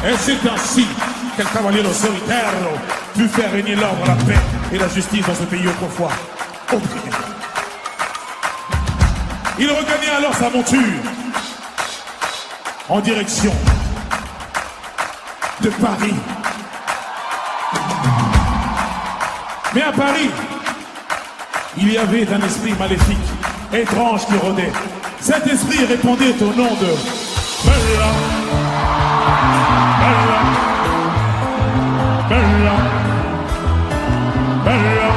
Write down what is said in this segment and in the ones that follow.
Et c'est ainsi qu'El Cavaliero Solitaire put faire régner l'ordre, la paix et la justice dans ce pays autrefois opprimé. Il regagnait alors sa monture en direction de Paris. Mais à Paris, il y avait un esprit maléfique, étrange qui rôdait. Cet esprit répondait au nom de Bella, Bella, Bella, Bella.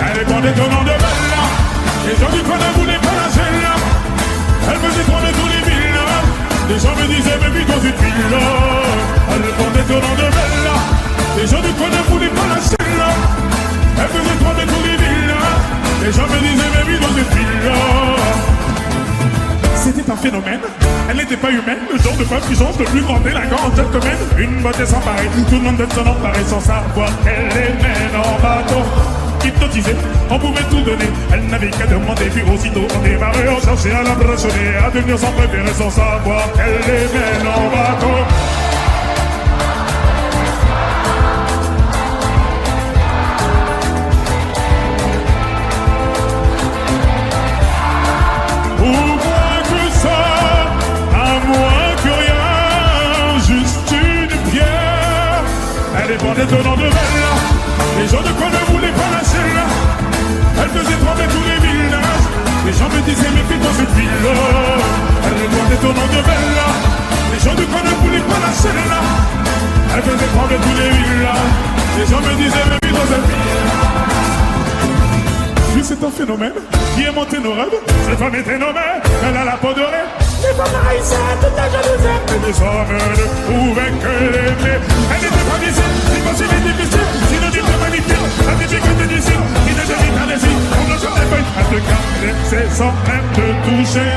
Elle répondait au nom de Bella. Les gens du coin ne voulaient pas la celle-là. Elle faisait trembler tous les villas. Les gens me disaient, mais vite dans une villa. Elle répondait au nom de Bella. Les gens du coin ne voulaient pas la celle-là. Elle faisait trembler tous les villas. Les gens me disaient, mais vite dans une villa. C'était un phénomène, elle n'était pas humaine. Le genre de femme qui change le plus grand délinquant en gentleman. Une beauté sans pareil, tout le monde donne son emparer sans savoir qu'elle les mène en bateau. Hypnotisée, on pouvait tout donner. Elle n'avait qu'à demander, puis aussitôt on démarrait. On cherchait à l'impressionner, à devenir son préféré sans savoir qu'elle les mène en bateau. Ou moins que ça, à moins que rien, juste une pierre. Elle dépendait au nom de Bella. Les gens de quoi ne voulaient pas la celle-là. Elle faisait trembler tous les villages. Les gens me disaient, mais vite dans cette ville-là. Elle répondait au nom de Bella. Les gens de quoi ne voulaient pas la celle-là. Elle faisait trembler tous les villages. Les gens me disaient, mais vite dans cette ville-là. Puis c'est un phénomène qui est monté nos rêves. Cette femme était nommée, elle a la peau dorée. Les femmes haïssaient toute la jalousie. Et les hommes ne pouvaient que l'aimer. Elle n'était pas d'ici, si facile et difficile. Synonyme de magnifique, la difficulté d'ici. Qui ne devait pas laisser, on ne jamais fait. Elle te caressait sans même te toucher.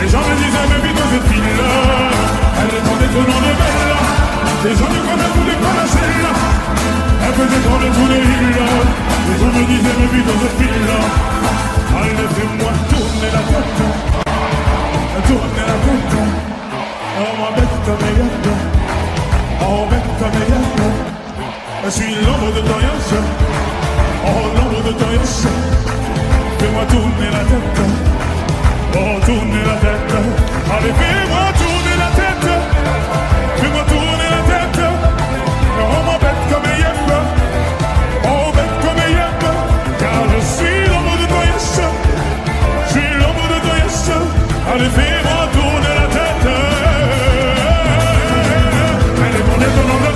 Les gens me disaient, mais vite dans cette ville-là. Elle répondait au nom de Bella. Les gens ne voulaient pas la celle-là. Elle faisait trembler tous les villas. Les gens me disaient, mais vite dans cette ville-là. Allez, fais-moi tourner la tête. Tourner la tête. Oh, ma bête, mais y'a. Oh, bête, mais y'a. Je suis l'ombre de ton yas. Oh, l'ombre de ton yas. Fais-moi tourner la tête. Oh, tourner la tête. Allez, fais-moi tourner la tête. Fais-moi tourner la tête. Oh, ma bête comme un yep. Oh, bête comme un yep. Car je suis l'ombre de ton yas. Je suis l'ombre de ton yas. Allez, fais-moi tourner la tête. Allez, prenez ton nom de tête.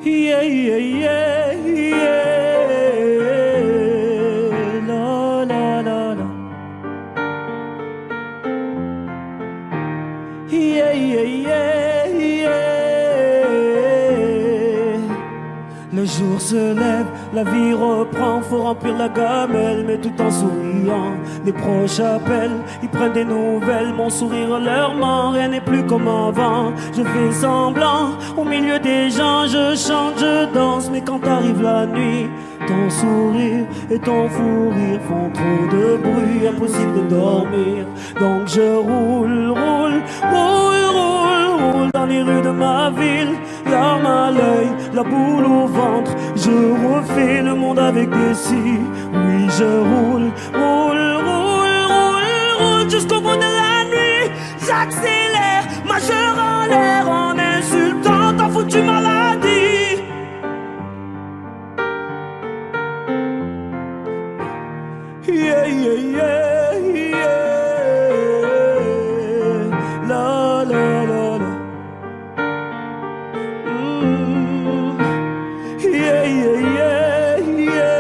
Yeah, yeah, yeah, yeah. La, la, la, la. Yeah, yeah, yeah, yeah. Le jour se lève, la vie reprend, faut remplir la gamelle, mais tout en souriant. Les proches appellent, ils prennent des nouvelles, mon sourire leur ment, rien n'est plus comme avant. Je fais semblant, au milieu des gens, je chante, je danse, mais quand arrive la nuit, ton sourire et ton fou rire font trop de bruit, impossible de dormir. Donc je roule, roule, roule, roule, roule dans les rues de ma ville. mal à l'œil, la boule au ventre. Je refais le monde avec des si. Oui, je roule, roule, roule, roule, roule jusqu'au bout de la nuit. J'accélère, majeur en l'air, en insultant ta foutue maladie. Yeah, yeah, yeah, yeah. La, la, la, la. Yeah, yeah, yeah, yeah.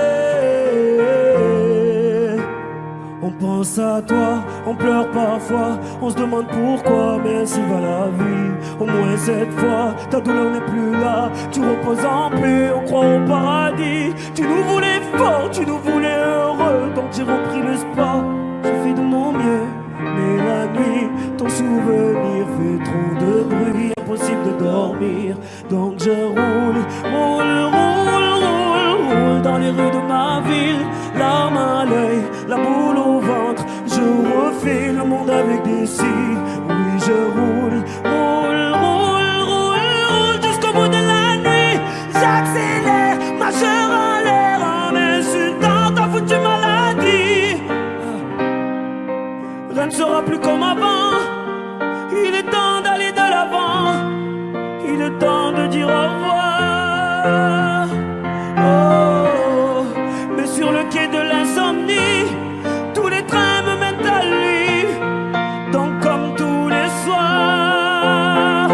On pense à toi, on pleure parfois, on se demande pourquoi, mais ainsi va la vie. Au moins cette fois, ta douleur n'est plus là, tu reposes en paix, on croit au paradis. Tu nous voulais fort, tu nous voulais heureux, donc j'ai repris l'espoir, j'ai fait de mon mieux. Mais la nuit, ton souvenir fait trop de bruit, impossible de dormir. Donc je roule, roule, roule, roule, roule dans les rues de ma ville. Larmes à l'œil, la boule au ventre. Je refais le monde avec des si. Oui, je roule, roule, roule, roule, roule jusqu'au bout de la nuit. J'accélère, majeur en l'air, en insultant ta foutue maladie. Rien ne sera plus comme avant. Il est temps d'aller de l'avant. Il est temps de dire au revoir. Oh, mais sur le quai de l'insomnie, tous les trains me mènent à lui. Donc comme tous les soirs,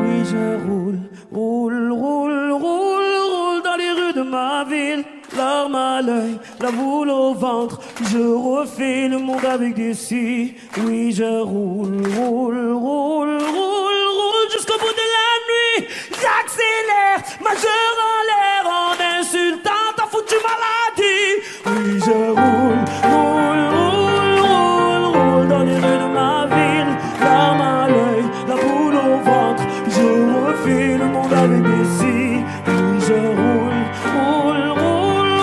oui je roule, roule, roule, roule, roule dans les rues de ma ville. Larmes à l'œil, la boule au ventre. Je refais le monde avec des si. Oui je roule, roule, roule, roule, roule jusqu'au bout de la nuit. J'accélère, majeur en l'air, en insultant ta foutue maladie. Oui je roule, roule, roule, roule, roule dans les rues de ma ville. Larmes à l'œil, la boule au ventre. Je refais le monde avec des si. Oui je roule, roule, roule,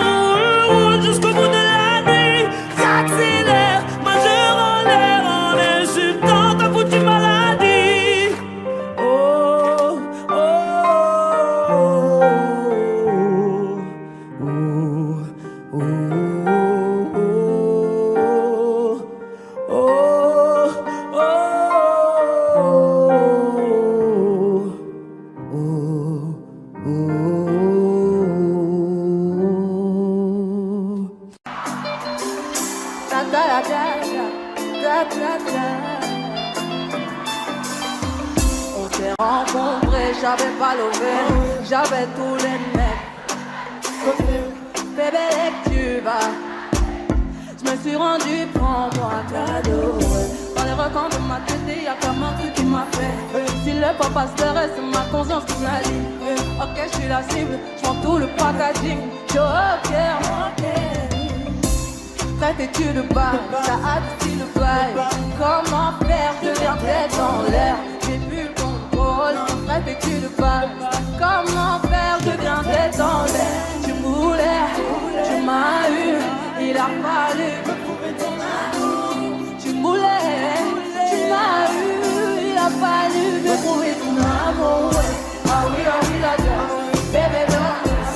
roule jusqu'au bout de la nuit. J'accélère, majeur en l'air, en insultant ta foutue maladie. Oh, oh, oh, oh, oh, oh, oh, oh, oh. Da, da, da, da, da, da. On s'est rencontrés, j'avais pas levé, j'avais tous les mecs. Bébé, dès que tu vas, je me suis rendu, prends-moi un cadeau. Dans les recoins de ma tête, y'a comme un truc qui m'a fait. Si le papa se reste, c'est ma conscience qui m'a dit. Ok, je suis la cible, je prends tout le packaging. Je ok, cette étude de bas, ça a dit le bail. Comment faire, je viens tête dans l'air. J'ai plus le contrôle, cette étude de bas. Comment faire, je viens tête dans l'air. Tu moulais, tu m'as eu, il a fallu me prouver ton amour. Tu moulais, tu m'as eu, il a fallu me prouver ton amour. Ah oui, la gueule, bébé, non,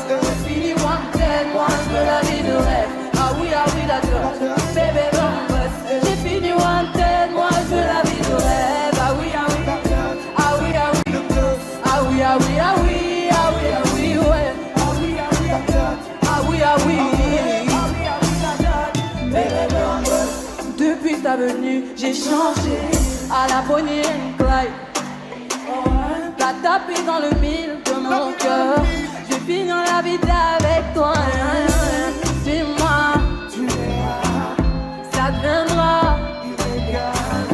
j'ai fini wanted, moi je veux la vie de rêve. Ah oui, la gueule, bébé, non, j'ai fini wanted, moi je veux la vie de rêve. Ah oui, ah oui, ah oui, ah oui, ah oui, ah oui, ah oui, ah oui, ah oui, ouais. Ah oui, ah oui, bébé, non. Depuis ta venue, j'ai changé à la Bonnie and Clyde. T'as tapé dans le mille de mon cœur. Je vais finir la vie avec toi. Dis-moi, ça deviendra illégal.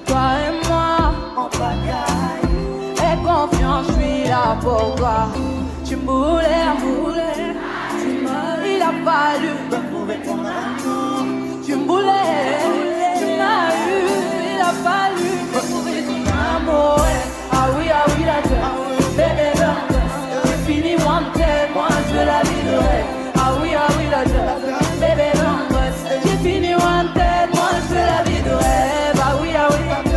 Toi et moi, en bagaille. Et confiance, je suis là pour toi. Tu me voulais, il a fallu me prouver ton amour. Tu me voulais, tu m'as eu, il a fallu me prouver ton amour. Ah oui, la gueule, bébé, j'ai fini wanted, moi je veux la vie de rêve. Ah oui, la gueule, bébé, j'ai fini wanted, moi je veux la vie de rêve. Ah oui, ah oui, ah oui,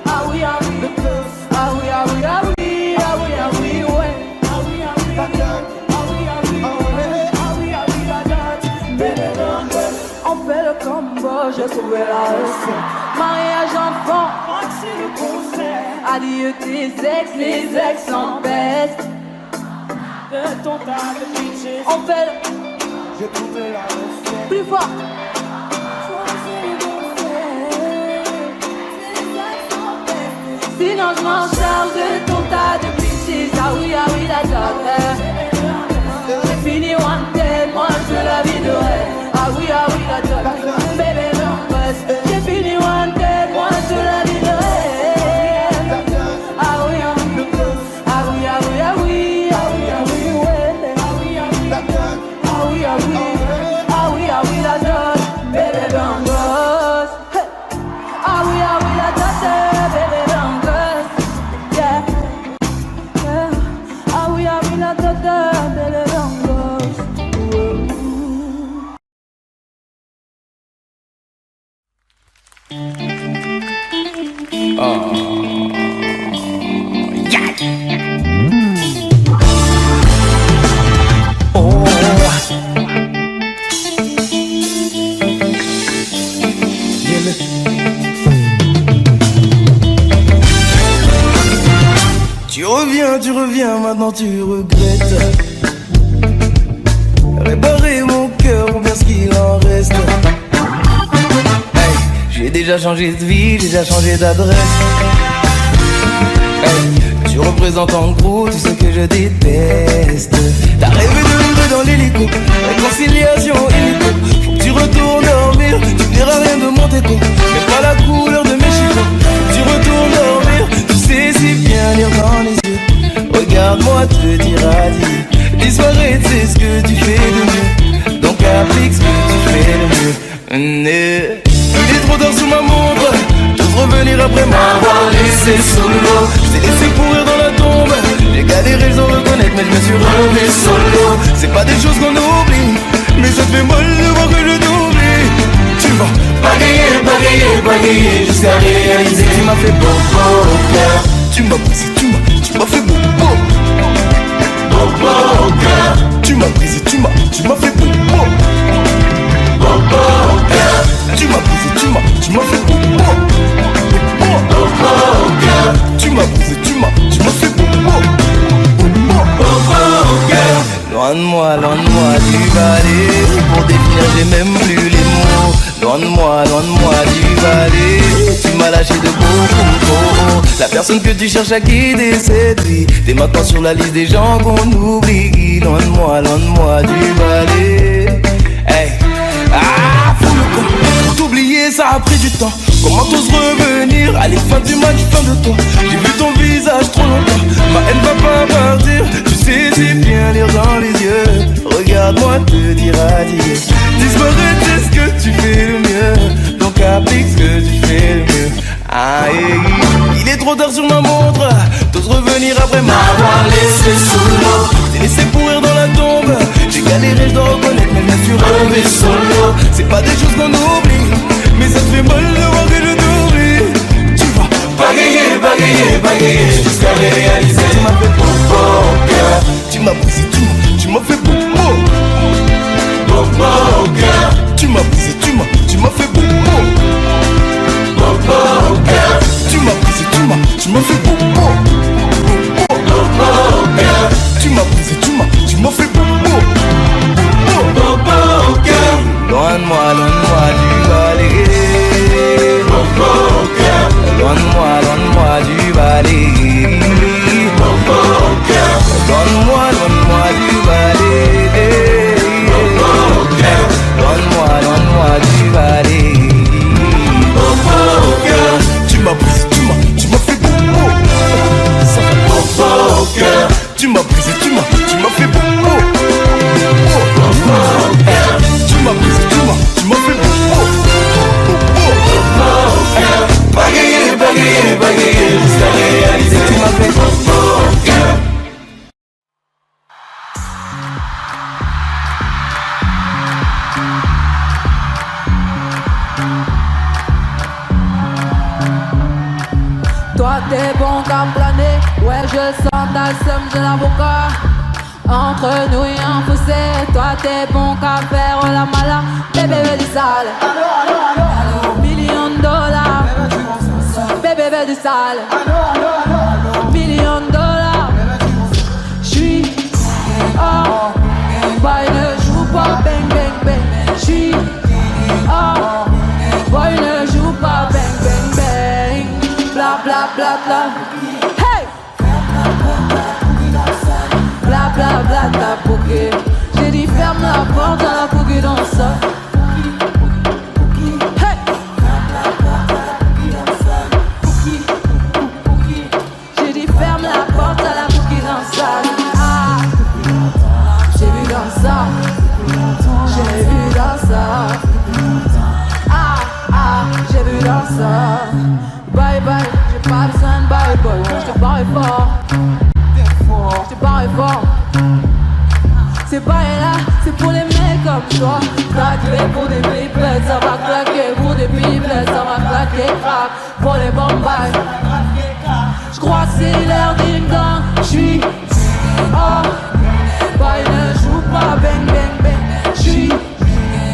ah oui, ah oui, ah oui, ah oui, ah oui, ah oui, ouais. Ah oui, j'ai trouvé la recette. Mariage enfant, Maxi le concert adieu tes ex, les ex s'empêchent. de ton tas de bitches. On fait le J'ai trouvé la recette. plus fort. Sinon je m'en charge de ton tas de bitches. Ah oui, la daughter. J'ai fini wanted, moi je la viderai. Ah oui, la daughter. Bébé, non, j'ai fini wanted, moi je la viderai. Ah oui, ah oui, ah oui, ah oui, ah oui, ah oui, ah oui, ouais. Ah oui, ah oui, ah oui, ah oui, ah oui, ah oui, la daughter. Bébé, bangos. Ah oui, la daughter, bébé, bangos. Yeah, yeah. Ah oui, la daughter, bébé, bangos. Tu reviens, maintenant tu regrettes. Réparer mon cœur ou bien ce qu'il en reste. Hey, j'ai déjà changé de vie, j'ai déjà changé d'adresse. Hey, tu représentes en gros tout ce que je déteste. T'as rêvé de vivre dans l'hélico, réconciliation illico. Faut que tu retournes dormir, tu ne verras rien de mon déco. Mais pas la couleur de mes chicots. Faut que tu retournes dormir, tu sais si bien lire dans les yeux. Regarde-moi te dire adieu. Disparaître c'est ce que tu fais de mieux. Donc applique ce que tu fais de mieux. Il est trop tard sous ma montre. Tous revenir après m'avoir laissé solo. Je t'ai laissé pourrir dans la tombe. J'ai galéré sans reconnaître mais je me suis relevé solo. C'est pas des choses qu'on oublie, mais ça te fait mal de voir que je t'oublie. Tu vas bagayer jusqu'à réaliser que tu m'as fait beau au cœur. Tu m'as brisé, tu m'as fait beau au cœur. Tu m'as brisé, tu m'as fait beau au cœur. Tu m'as brisé, tu m'as fait beau au cœur. Tu m'as brisé, tu m'as fait beau au cœur. Loin de moi, tu vas aller. Pour définir, j'ai même plus les mots. Loin de moi, tu vas aller. Tu m'as lâché de beaucoup trop. La personne que tu cherches à quitter cette vie. T'es maintenant sur la liste des gens qu'on oublie. Loin de moi, tu vas aller. Hey, faut le coup. Pour t'oublier, ça a pris du temps. Comment t'oses revenir? Allez, fin du match, fin de toi. J'ai vu ton visage trop longtemps. Ma haine va pas partir. Tu sais si bien lire dans les yeux. Regarde-moi te dire adieu. Disparaître, c'est ce que tu fais le mieux. Donc applique ce que tu fais le mieux. Il est trop tard sur ma montre. T'oses revenir après m'avoir laissé sous l'eau. T'es laissé pourrir dans la tombe. J'ai galéré, je dois reconnaître, mais je me suis relevé solo. C'est pas des choses qu'on oublie, mais ça te fait mal de voir que je t'oublie. Tu vas bagayer jusqu'à réaliser. Tu m'as fait beau au cœur. Tu m'as brisé, tu m'as fait beau au cœur. Tu m'as brisé, tu m'as fait beau au cœur. Tu m'as brisé, tu m'as fait beau au cœur. Tu m'as brisé, tu m'as fait beau au cœur. Loin de moi, tu vas aller. Au cœur. Loin de moi, tu vas aller. Au cœur. Loin de moi, tu vas aller. Au cœur. Loin de moi, tu vas aller. Au cœur. Tu m'as brisé, tu m'as fait beau au cœur. Tu m'as brisé, tu m'as fait beau au cœur. Tu m'as brisé, tu m'as fait beau au cœur. Bagayer jusqu'à réaliser. Tu m'as fait beau au cœur. Toi t'es bon qu'à planer. Ouais, je sens ta somme de l'avocat. Entre nous et un fossé. Toi t'es bon qu'à faire la mala. Bébé du sale. bébé du sale. Millions de dollars. J'suis oh, boy ne joue pas bang bang bang. J'suis oh, boy ne joue pas bang bang bang. Bla bla bla bla. Hey! Bla bla bla bla bouquet. J'ai dit ferme la porte à la bouquet dans ça. Hey! J'ai dit ferme la porte à la bouquet dans ça. Ah! J'ai vu dans ça. J'ai vu dans ça. Ah ah, j'ai vu dans ça. Bye bye, j'ai pas besoin de bye boy. J'te barre fort. J'te barre fort. C'est pas là, c'est pour les mecs comme toi. Claquer pour des pipelettes, ça va claquer. Pour des pipelettes, ça va claquer. Crack pour les bombailles. J'crois que c'est l'heure ding dong. J'suis oh, boy ne joue pas bang bang bang. J'suis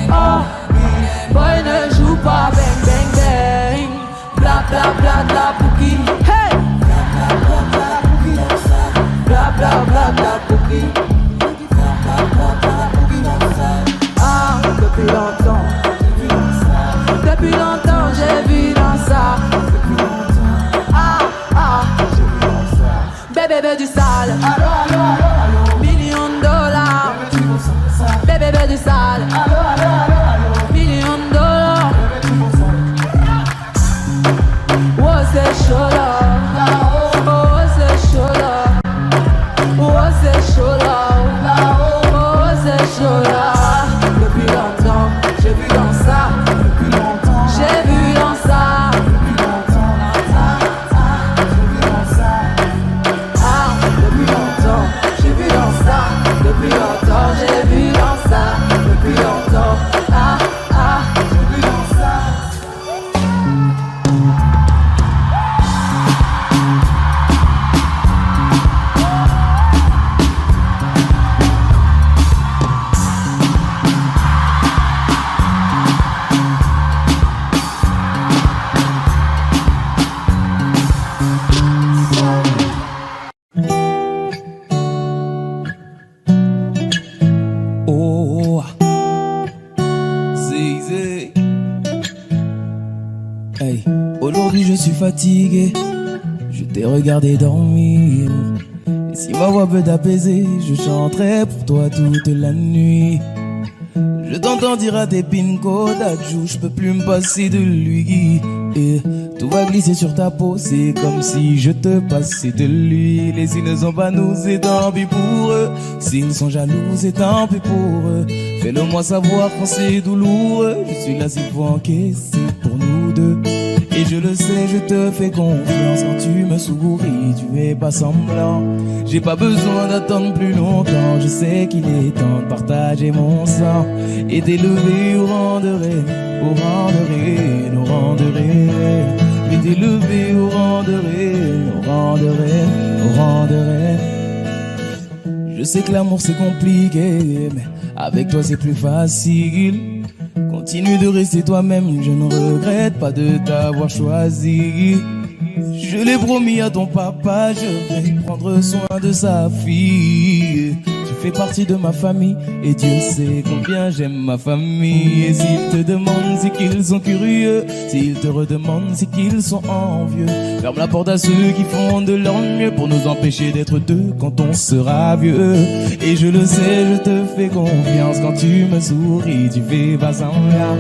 oh, boy ne joue pas bang bang bang. Bla bla bla bla bouki. Hey! Bla bla bla bla bouki. Ah, depuis longtemps j'ai vu dans ça. Ah, ah, bébé du sale. Millions de dollars. Bébé du sale. Millions de dollars. Oh c'est chaud là. Oh c'est chaud là. Oh c'est chaud là. Oh c'est chaud là. Depuis longtemps, j'ai vu dans ça. J'ai vu dans ça. Ah, depuis longtemps, j'ai vu dans ça. Depuis longtemps, j'ai vu dans ça. Depuis longtemps, ah, ah, j'ai vu dans ça. Oh, zé. Hey, aujourd'hui je suis fatigué. Je t'ai regardé dormir. Et si ma voix peut t'apaiser, je chanterai pour toi toute la nuit. Je t'entends dire à tes pin Kodak joue, je peux plus me passer de lui. Et tout va glisser sur ta peau, c'est comme si je te passais de l'huile. Et s'ils ne sont pas nous, c'est tant pis pour eux. S'ils sont jaloux, c'est tant pis pour eux. Fais-le moi savoir quand c'est douloureux. Je suis là s'il faut encaisser pour nous deux. Et je le sais, je te fais confiance quand tu me souris, tu es pas semblant. J'ai pas besoin d'attendre plus longtemps, je sais qu'il est temps de partager mon sang et d'élever au rang de reine, au rang de reine, au rang de reine. Et d'élever au rang de reine, au rang de reine, au rang de reine. Je sais que l'amour c'est compliqué, mais avec toi c'est plus facile. Continue de rester toi-même, je ne regrette pas de t'avoir choisi. Je l'ai promis à ton papa, je vais prendre soin de sa fille. Tu fais partie de ma famille et Dieu sait combien j'aime ma famille. Et s'ils te demandent, c'est qu'ils sont curieux. S'ils te redemandent, c'est qu'ils sont envieux. Ferme la porte à ceux qui font de leur mieux pour nous empêcher d'être deux quand on sera vieux. Et je le sais, je te fais confiance quand tu me souris, tu fais pas semblant.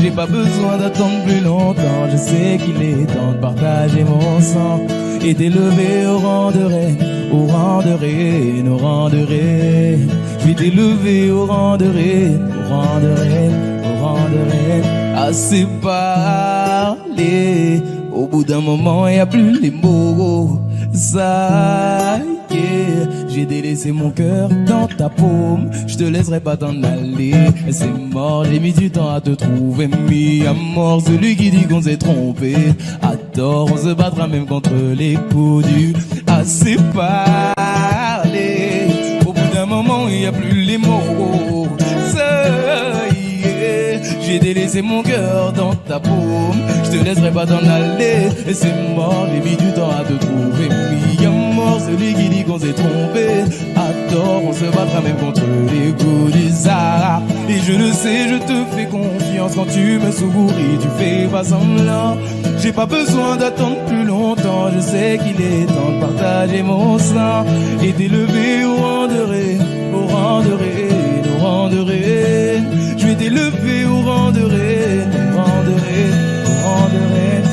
J'ai pas besoin d'attendre plus longtemps, je sais qu'il est temps de partager mon sang et d'élever au rang de reine, au rang de reine, au rang de reine. Je vais t'élever au rang de reine, au rang de reine, au rang de reine. Assez parlé, au bout d'un moment y a plus les mots. Ça y est, j'ai délaissé mon cœur dans ta paume. Je te laisserai pas t'en aller, c'est mort, j'ai mis du temps à te trouver. Mis à mort celui qui dit qu'on s'est trompé. À tort, on se battra même contre les coups du assez parlé. Au bout d'un moment, il n'y a plus les mots. Ça y est, j'ai t'ai laissé mon cœur dans ta paume. Je te laisserai pas t'en aller. Et c'est mort, j'ai mis du temps à te trouver. Mi mort, celui qui dit qu'on s'est trompé. À tort, on se battra même contre les coups du Sahara. Et je le sais, je te fais confiance. Quand tu me souris, tu fais pas semblant. J'ai pas besoin d'attendre plus longtemps. Je sais qu'il est temps de partager mon sang et d'élever au rang de reine, au rang de reine, au rang de reine. Je vais t'élever au rang de reine, au rang de reine, au rang de reine.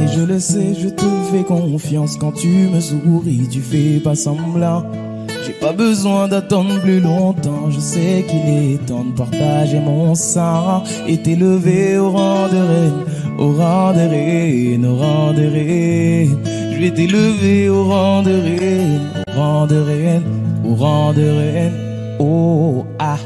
Et je le sais, je te fais confiance. Quand tu me souris, tu fais pas semblant. J'ai pas besoin d'attendre plus longtemps. Je sais qu'il est temps de partager mon sang et t'élever au rang de reine, au rang de reine, au rang de reine. Je vais t'élever au rang de reine, au rang de reine, au rang de reine. Oh ah.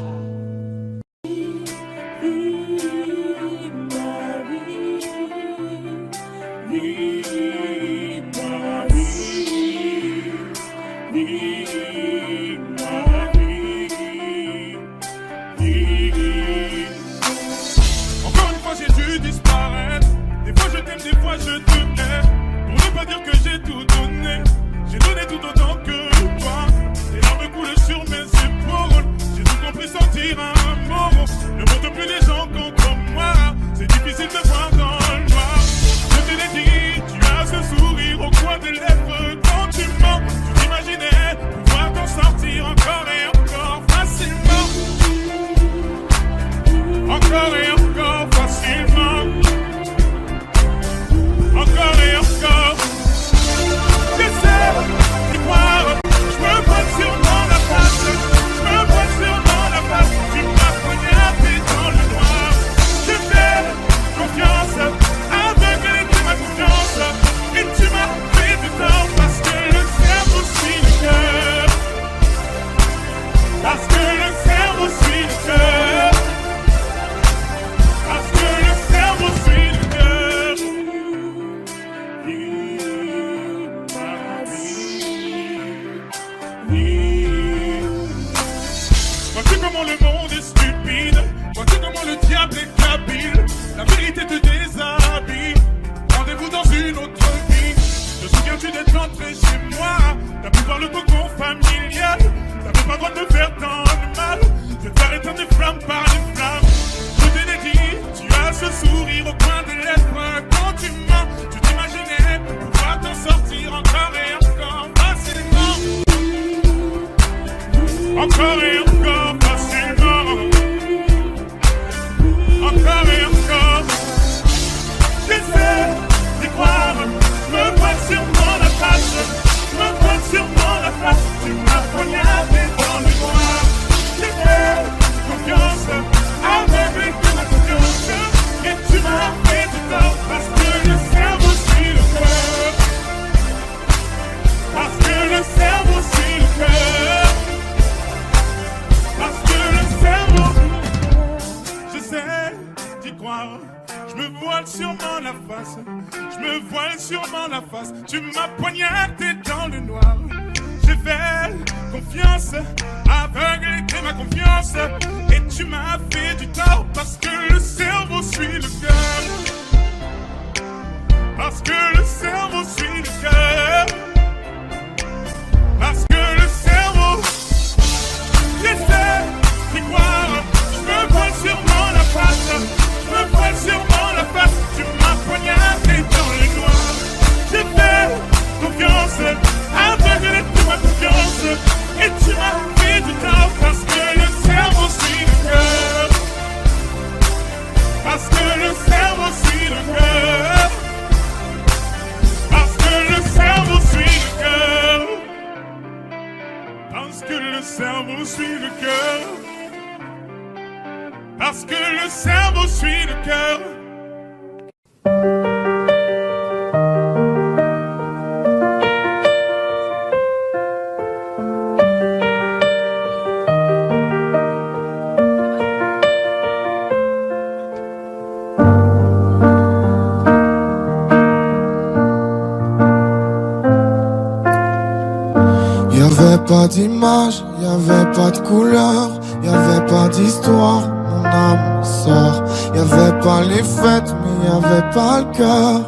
Pas d'image, y'avait pas de couleur, y'avait pas d'histoire. âme sœur. Y'avait pas les fêtes, mais y'avait pas le cœur.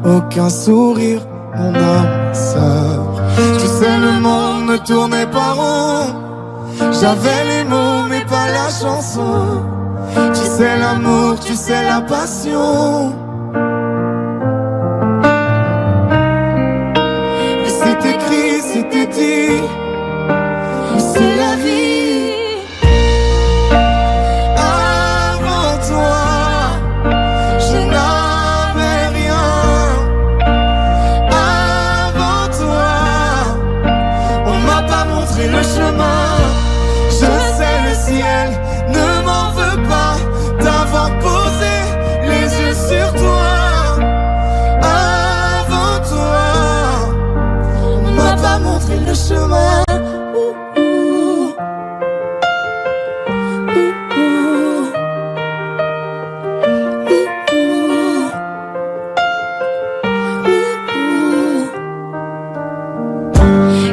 Aucun sourire, mon âme sœur. Tu sais, le monde ne tournait pas rond. J'avais les mots, mais pas la chanson. Tu sais l'amour, tu sais la passion. Mais c'est écrit, c'était dit. Mais c'est la vie. Avant toi, je n'avais rien. Avant toi, on m'a pas montré le chemin. Je sais, le ciel ne m'en veut pas d'avoir posé les yeux sur toi. Avant toi, on m'a pas montré le chemin.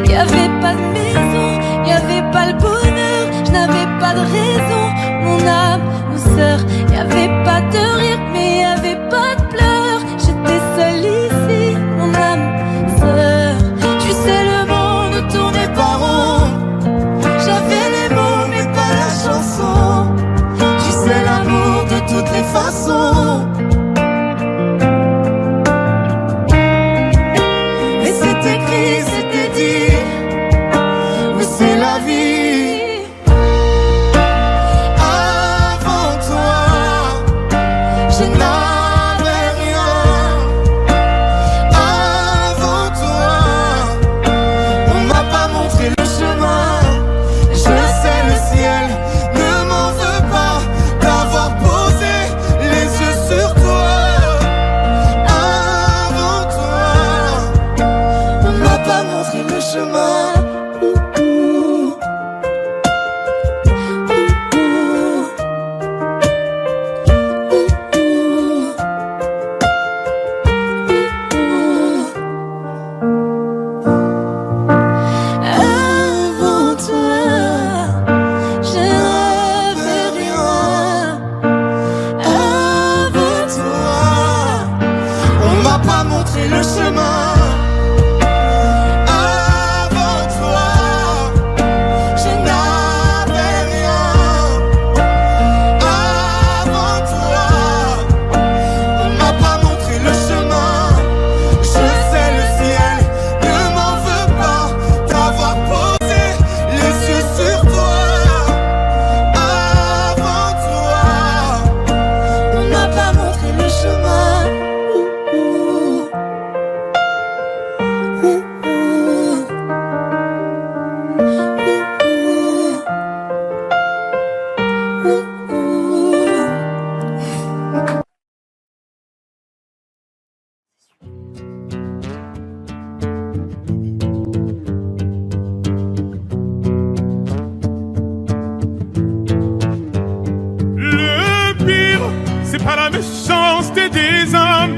Y'avait pas de maison, y'avait pas le bonheur, je n'avais pas de raison, mon âme, mon sœur. Y'avait pas de rire, mais y'avait pas de pleurs. J'étais seule ici, mon âme, sœur. Tu sais, le monde ne tournait pas rond. J'avais les mots, mais pas la chanson. Tu sais l'amour de toutes les façons. Mais c'est écrit, c'était dit. Mais c'est la vie. Avant toi, je n'avais rien. Avant toi, on m'a pas montré le chemin. Je sais, le ciel ne m'en veut pas d'avoir posé les yeux sur toi. Avant toi, on m'a pas montré le chemin. Avant toi, je n'avais rien. Avant toi, on m'a pas montré le chemin. Avant toi, je n'avais rien. Avant toi, on m'a pas montré le chemin. Je sais, le ciel ne m'en veut pas d'avoir posé les yeux sur toi. Avant toi, On m'a pas montré le chemin. Le pire, c'est pas la méchanceté des hommes,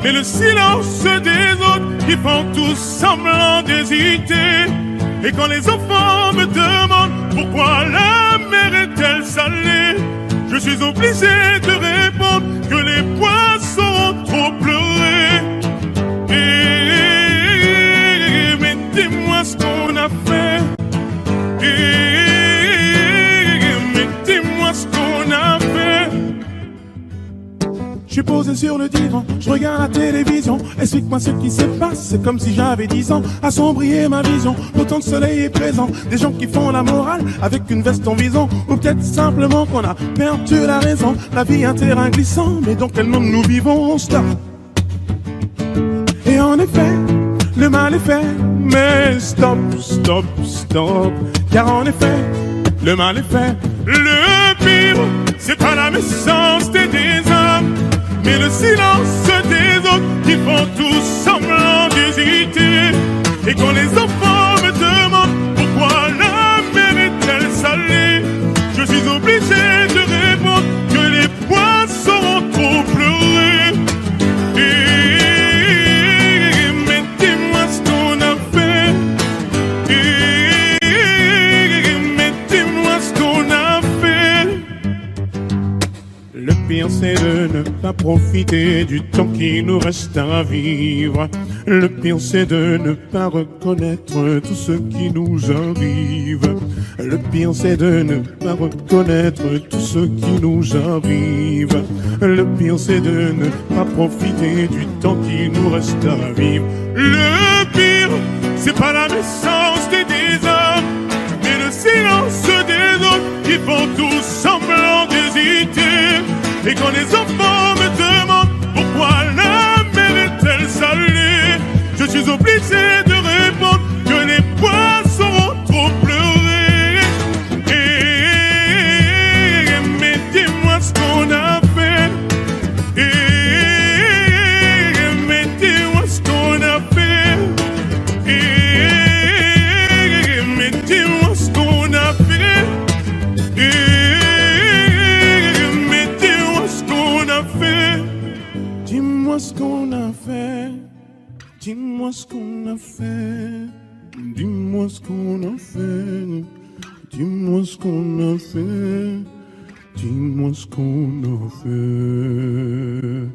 mais le silence des autres qui font tous semblant d'hésiter. Et quand les enfants me demandent pourquoi la mer est-elle salée, je suis obligé de répondre que les poissons ont trop pleuré. Mais dis-moi ce qu'on a fait. Mais dis-moi ce qu'on a fait. Je suis posé sur le divan, je regarde la télévision. Explique-moi ce qui se passe, c'est comme si j'avais 10 ans. Assombrir ma vision, pourtant le soleil est présent. Des gens qui font la morale avec une veste en vison. Ou peut-être simplement qu'on a perdu la raison. La vie est un terrain glissant, mais dans quel monde nous vivons? Stop. Et en effet, le mal est fait. Mais stop, stop, stop. Car en effet, le mal est fait. Le pire, c'est pas la méchanceté des hommes, mais le silence des autres qui font tous semblant d'hésiter. Et quand les enfants me demandent pourquoi la mer est-elle salée, je suis obligé de répondre que les poissons ont trop pleuré. Mais dis-moi ce qu'on a fait. Mais dis-moi ce qu'on a fait. ne pas profiter du temps qui nous reste à vivre. Le pire c'est de ne pas reconnaître tout ce qui nous arrive. Le pire c'est de ne pas reconnaître tout ce qui nous arrive. Le pire c'est de ne pas profiter du temps qui nous reste à vivre. Le pire c'est pas la naissance des hommes, mais le silence des autres qui font tout semblant d'hésiter. Et quand les enfants me demandent pourquoi la mer est-elle salée, je suis obligé de répondre que les poissons ont trop pleuré. Mais dis-moi ce qu'on a fait. Mais dis-moi ce qu'on a fait. Mais dis-moi ce qu'on a fait. Mais dis-moi ce qu'on a fait. Dis-moi ce qu'on a fait. Dis-moi ce qu'on a fait. Dis-moi ce qu'on a fait. Dis-moi ce qu'on a fait. Dis-moi ce qu'on a fait.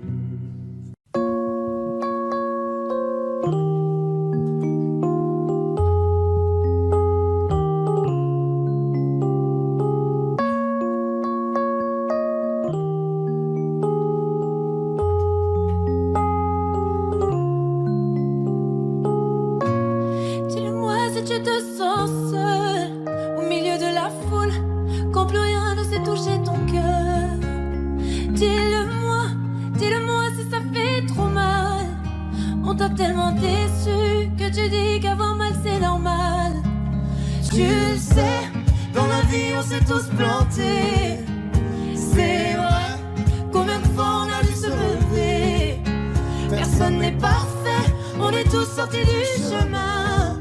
Dis-le-moi si tu te sens seul au milieu de la foule, quand plus rien ne sait toucher ton cœur. Dis-le-moi, dis-le-moi si ça fait trop mal. On t'a tellement déçu que tu dis qu'avoir mal c'est normal. Tu le sais, dans la vie on s'est tous plantés. C'est vrai, combien de fois on a dû se relever. Personne n'est parfait, on est tous sortis du chemin.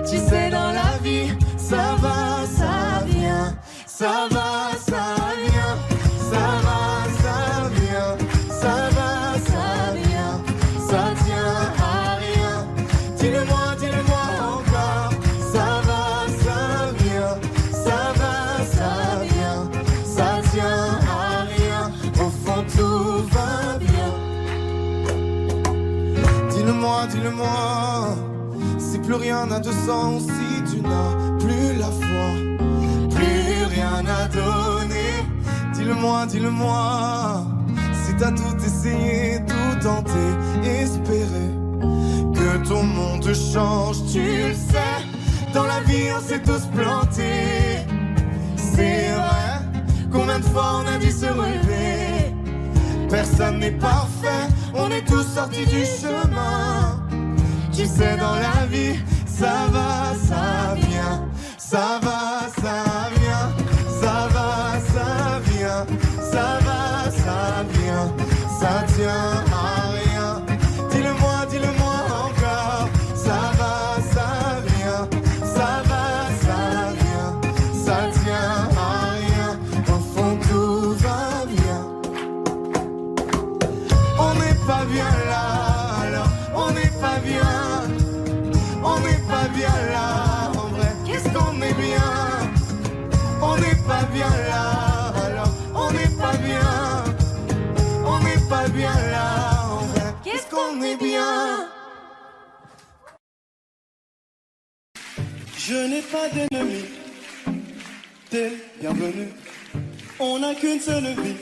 Tu sais, dans la vie, ça va, ça vient. Ça va, ça vient. Ça va, ça vient. Ça va, ça vient. Ça tient à rien. Dis-le-moi encore. Ça va, ça vient. Ça va, ça vient. Ça tient à rien. Au fond, tout va bien. Dis-le-moi, si plus rien n'a de sens, si tu n'as plus la foi, plus rien à donner. Dis-le-moi, si t'as tout essayé, tout tenté, espéré que ton monde change. Tu le sais, dans la vie on s'est tous plantés. C'est vrai, combien de fois on a dû se relever. Personne n'est parfait, on est tous sortis du chemin. Tu sais, dans la vie, ça va, ça vient. Ça va, ça vient. Ça va, ça vient. Ça va, ça vient. Ça tient à rien. Dis-le-moi encore. Ça va, ça vient. Ça va, ça vient. Ça tient à rien. Au fond, tout va bien. On n'est pas bien là, alors on n'est pas bien. On n'est pas bien là, en vrai, qu'est-ce qu'on est bien. On n'est pas bien là, alors on n'est pas bien. On n'est pas bien là, en vrai, qu'est-ce qu'on est bien. Je n'ai pas d'ennemis, t'es bienvenu. On n'a qu'une seule vie.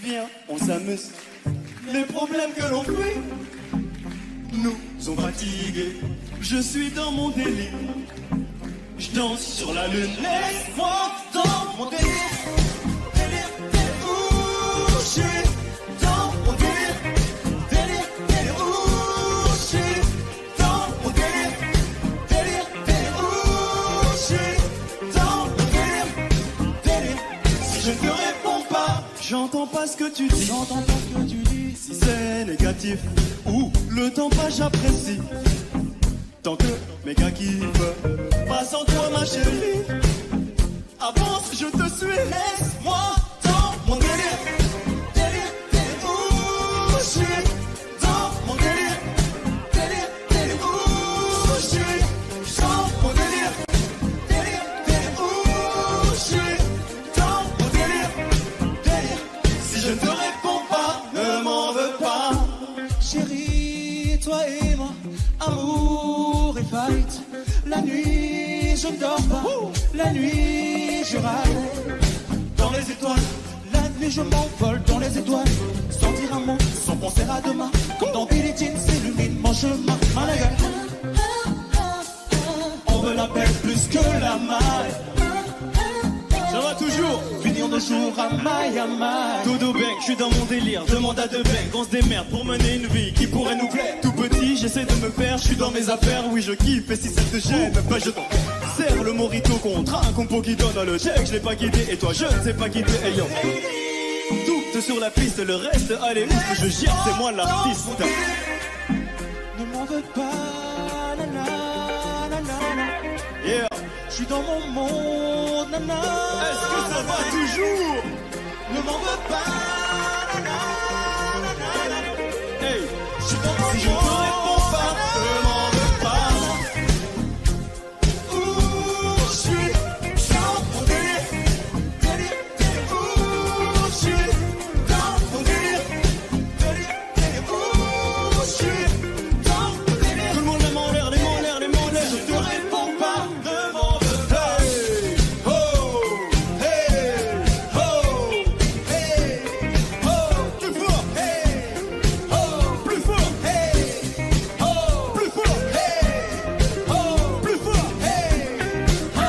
Viens, on s'amuse. Les problèmes que l'on fuit nous ont fatigués. Je suis dans mon délire. Je danse sur la lune. Laisse-moi dans mon délire. Délire, délire, où je suis dans mon délire. Délire, délire, où je suis dans mon délire. Délire, délire, où je suis dans mon délire. Délire, si je ne te réponds pas, j'entends pas ce que tu dis. J'entends pas ce que tu dis. Si c'est négatif ou le temps pas, j'apprécie. Tant que mes gars kiffent, pas sans toi ma chérie. Avance, je te suis. Laisse-moi dans mon délire. Délire, délire, où je suis dans mon délire. Délire, délire, où je suis dans mon délire. Délire, délire, où je suis dans mon délire. Délire, si je ne te fight. La nuit, je ne dors pas. La nuit, je ride dans les étoiles. La nuit, je m'envole dans les étoiles. Sans dire un mot, sans penser à demain. Comme dans Billie Jean, s'illumine mon chemin. Malaga. On veut la belle plus que la maille. Ça va toujours, finir nos jours à maille à maille. Dodo Bang, je suis dans mon délire, demande à deux Bang. On se démerde pour mener une vie qui pourrait nous plaire. Tout petit, j'essaie de me faire, je suis dans mes affaires. Oui, je kiffe, et si ça te gêne, bah je t'en serre le morito contre un compo qui donne le check. Je l'ai pas guidé, et toi je ne sais pas guider. Hey yo, tout sur la piste, le reste, allez, ouf, je gère, c'est moi l'artiste. Ne m'en veux pas, nanana. Yeah, je suis dans mon monde, nana. Est-ce que ça va toujours? Ne m'en veux pas, nanana. Hey, je suis dans mon monde. Si je te réponds pas, ne m'en veux pas. Ouh, je suis dans mon délire. Ouh, je suis dans mon délire. Ouh, je suis dans mon délire. Tout le monde les mains en l'air, les mains en l'air, les mains en l'air. Je te réponds pas, ne m'en veux pas. Hey, oh, hey, oh, hey, oh, plus fort, hey, oh, plus fort, hey, oh, plus fort, hey, oh, plus fort, hey, oh.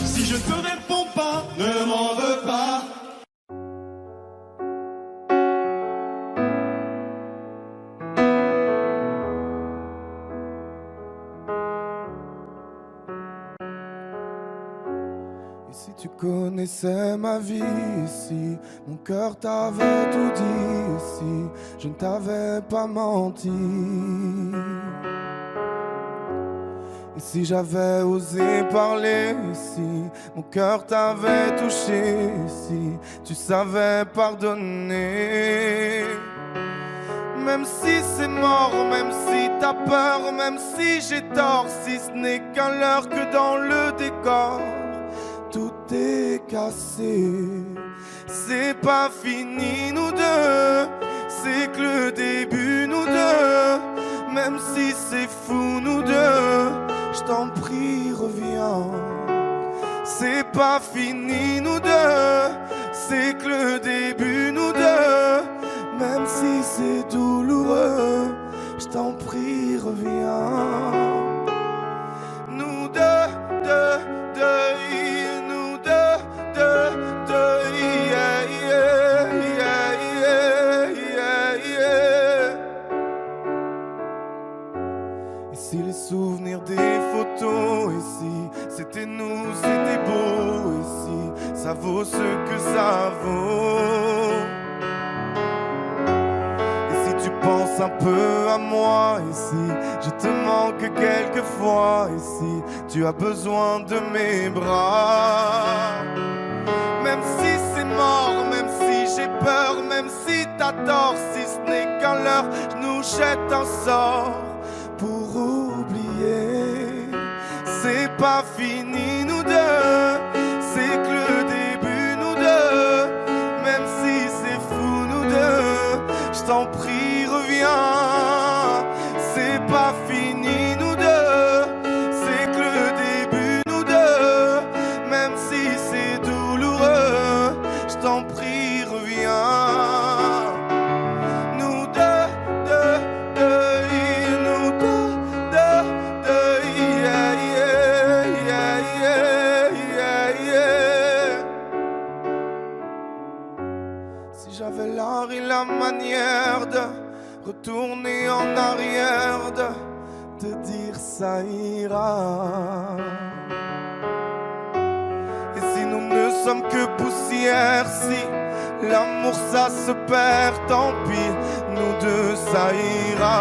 Si je te réponds pas, ne m'en veux pas. Et si tu connaissais ma vie ici, mon cœur t'avait tout dit ici, je ne t'avais pas menti. Et si j'avais osé parler ici, mon cœur t'avait touché ici, tu savais pardonner. Même si c'est mort, même si t'as peur, même si j'ai tort, si ce n'est qu'un leurre que dans le décor, tout est cassé. C'est pas fini nous deux, c'est que le début nous deux. Même si c'est fou nous deux, je t'en prie reviens. C'est pas fini nous deux, c'est que le début nous deux. Même si c'est douloureux, je t'en prie reviens. Nous deux, nous deux, yeah, yeah, yeah, yeah, yeah. Et si les souvenirs des photos, et si c'était nous, c'était beau, et si ça vaut ce que ça vaut. Pense un peu à moi ici, je te manque quelquefois ici, tu as besoin de mes bras. Même si c'est mort, même si j'ai peur, même si t'as tort, si ce n'est qu'un leurre, je nous jette un sort pour oublier. C'est pas fini nous deux, c'est que le début nous deux. Même si c'est fou nous deux, je t'en prie reviens. C'est pas fini nous deux, c'est que le début nous deux. Même si c'est douloureux, je t'en prie reviens. Nous deux, nous deux, yeah, yeah, yeah, yeah, yeah. Si j'avais l'art et la manière de retourner en arrière, de te dire ça ira. Et si nous ne sommes que poussière, si l'amour ça se perd, tant pis, nous deux ça ira.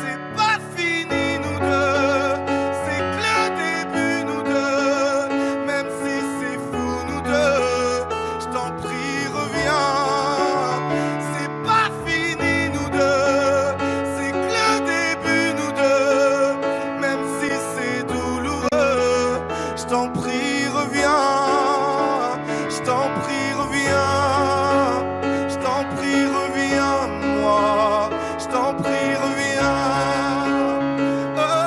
C'est pas fini nous deux, c'est que le début nous deux. Même si c'est fou nous deux, je t'en prie reviens. C'est pas fini nous deux, c'est que le début nous deux. Même si c'est douloureux, je t'en prie reviens. Je t'en prie reviens. Je t'en prie reviens moi. Je t'en prie reviens. Oh.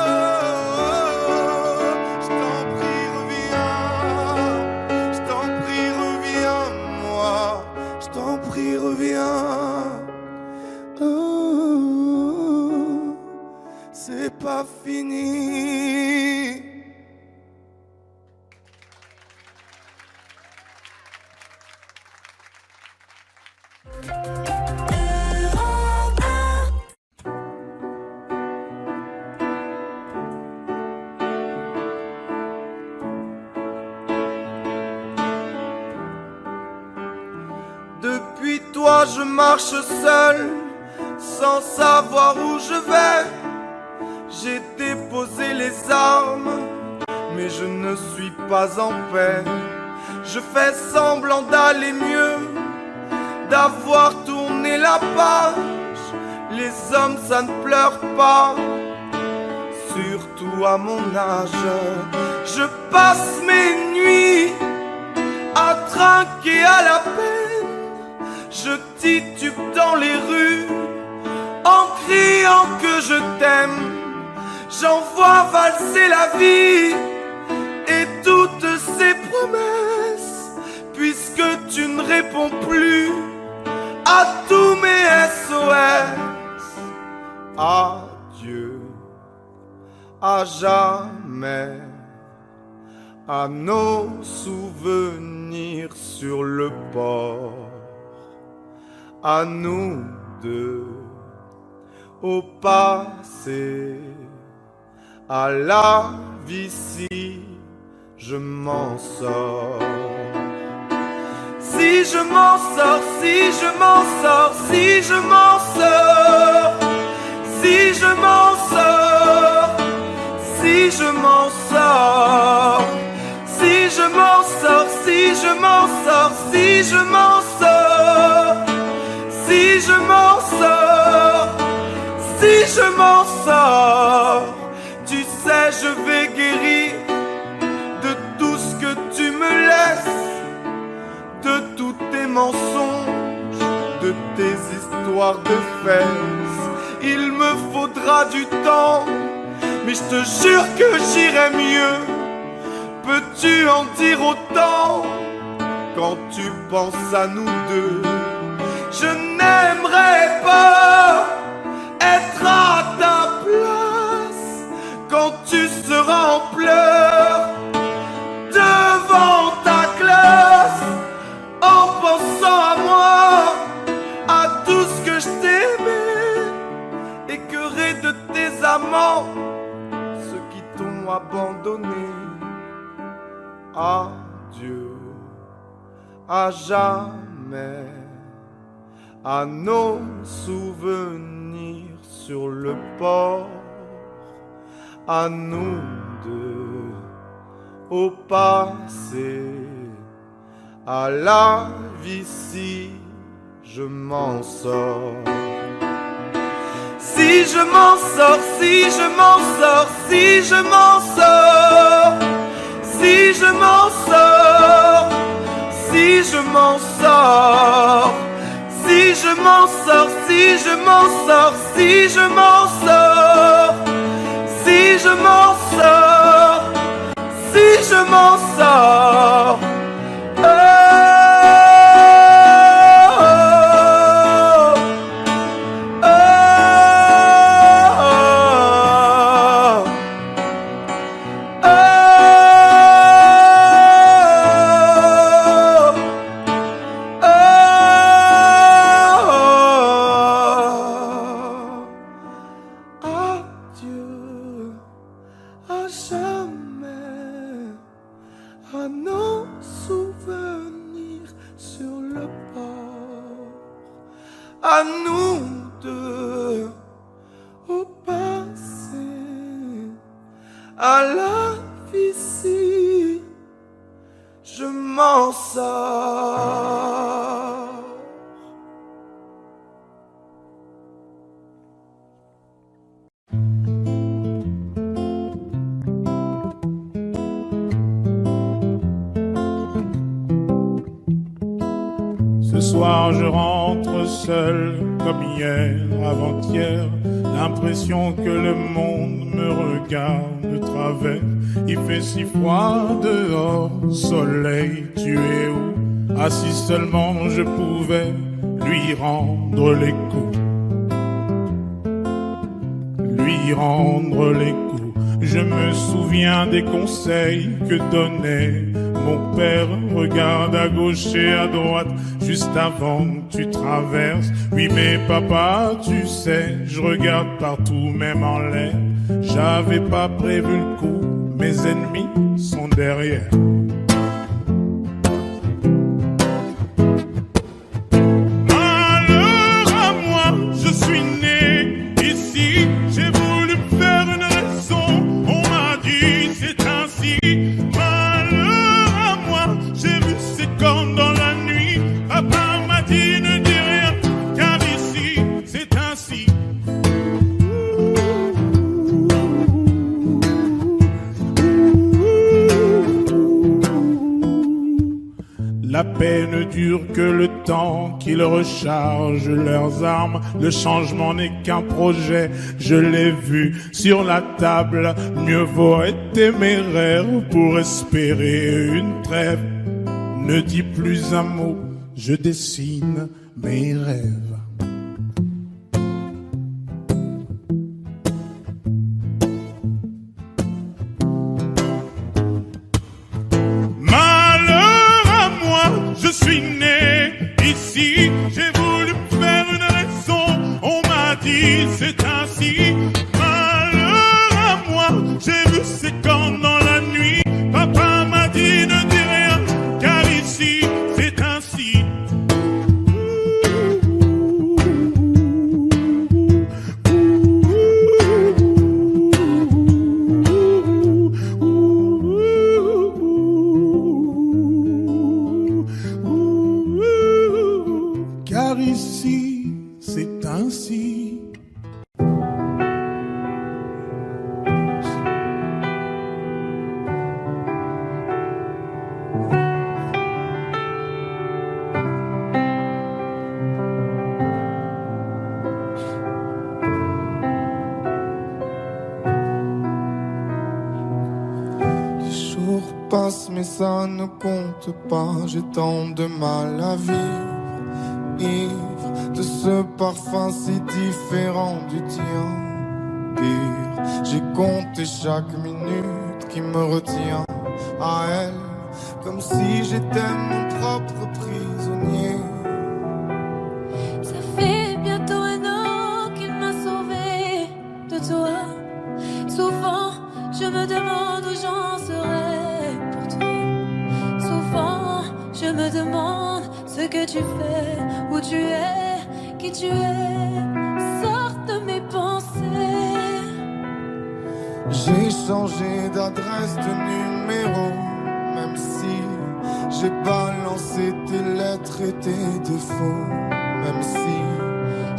Depuis toi je marche seul, sans savoir où je vais. J'ai déposé les armes, mais je ne suis pas en paix. Je fais semblant d'aller mieux, d'avoir tourné la page. Les hommes ça ne pleure pas, surtout à mon âge. Je passe mes nuits à trinquer à la peine. Je titube dans les rues en criant que je t'aime. J'en vois valser la vie et toutes ses promesses, puisque tu ne réponds plus à tous mes SOS. Adieu à jamais, à nos souvenirs sur le port, à nous deux, au passé, à la vie si je m'en sors. Si je m'en sors, si je m'en sors, si je m'en sors, si je m'en sors, si je m'en sors, si je m'en sors, si je m'en sors, si je m'en sors, si je m'en sors, si je m'en sors, tu sais je vais guérir de tout ce que tu me laisses, de tous tes mensonges, de tes histoires de fesses. Il me faudra du temps, mais je te jure que j'irai mieux. Peux-tu en dire autant quand tu penses à nous deux? Je n'aimerais pas être à ta place quand tu seras en pleurs devant ta classe, en pensant à moi, à tout ce que je t'aimais, écœuré de tes amants, ceux qui t'ont abandonné. Adieu à jamais, à nos souvenirs sur le port, à nous deux, au passé, à la vie si je m'en sors. Si je m'en sors, si je m'en sors, si je m'en sors, si je m'en sors, si je m'en sors, si je m'en sors, si je m'en sors, si je m'en sors, si je m'en sors, si je m'en sors. À nous deux, au passé, à la vie si je m'en sors. Ce soir je rentre seul comme hier, avant-hier. L'impression que le monde me regarde de travers. Il fait si froid dehors, soleil, tu es où? Ah si seulement je pouvais lui rendre les coups, lui rendre les coups. Je me souviens des conseils que donnait mon père. Regarde à gauche et à droite, juste avant que tu traverses. Oui mais papa, tu sais, je regarde partout, même en l'air. J'avais pas prévu le coup, mes ennemis sont derrière. Malheur à moi, je suis né ici. J'ai voulu faire une raison, on m'a dit c'est ainsi. Malheur à moi, j'ai vu ces cornes dans la nuit. Papa m'a dit ne dis rien, car ici c'est ainsi. La paix ne dure que le temps qu'ils rechargent leurs armes. Le changement n'est qu'un projet, je l'ai vu sur la table. Mieux vaut être téméraire pour espérer une trêve. Ne dis plus un mot, je dessine mes rêves. Je suis né ici, j'ai voulu faire une raison, on m'a dit c'est ainsi. Malheur à moi, j'ai vu ces cornes dans la nuit. Papa m'a dit ne dis rien, car ici c'est ainsi. Car ici, c'est ainsi. Les jours passent mais ça ne compte pas. J'ai tant de mal à vivre, ivre de ce parfum si différent du tien. Pire, j'ai compté chaque minute qui me retient à elle, comme si j'étais mon propre prisonnier. Ça fait bientôt un an qu'il m'a sauvé de toi. Souvent, je me demande où j'en serais pour toi. Souvent, je me demande ce que tu fais, où tu es, qui tu es. Sors de mes pensées. J'ai changé d'adresse, de numéro, même si j'ai balancé tes lettres et tes défauts. Même si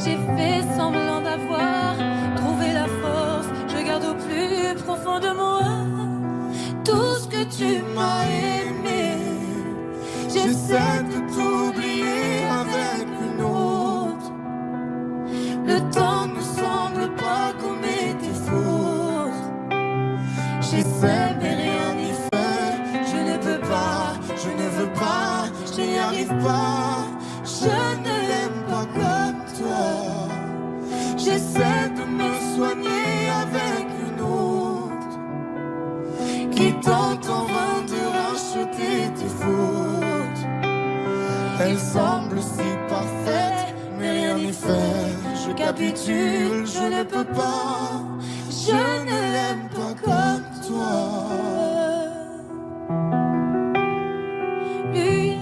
j'ai fait semblant d'avoir trouvé la force, je garde au plus profond de moi tout ce que tu m'as aimé. J'essaie de t'oublier avec une autre. Le temps ne semble pas commettre tes fautes. J'essaie mais rien n'y fait. Je ne peux pas, je ne veux pas, je n'y arrive pas. Je ne l'aime pas comme toi. J'essaie de me soigner avec une autre qui tente en vain de racheter tes fautes. elle semble si parfaite, mais rien n'y fait. Je capitule, je ne peux pas. Je ne l'aime pas comme toi. Lui,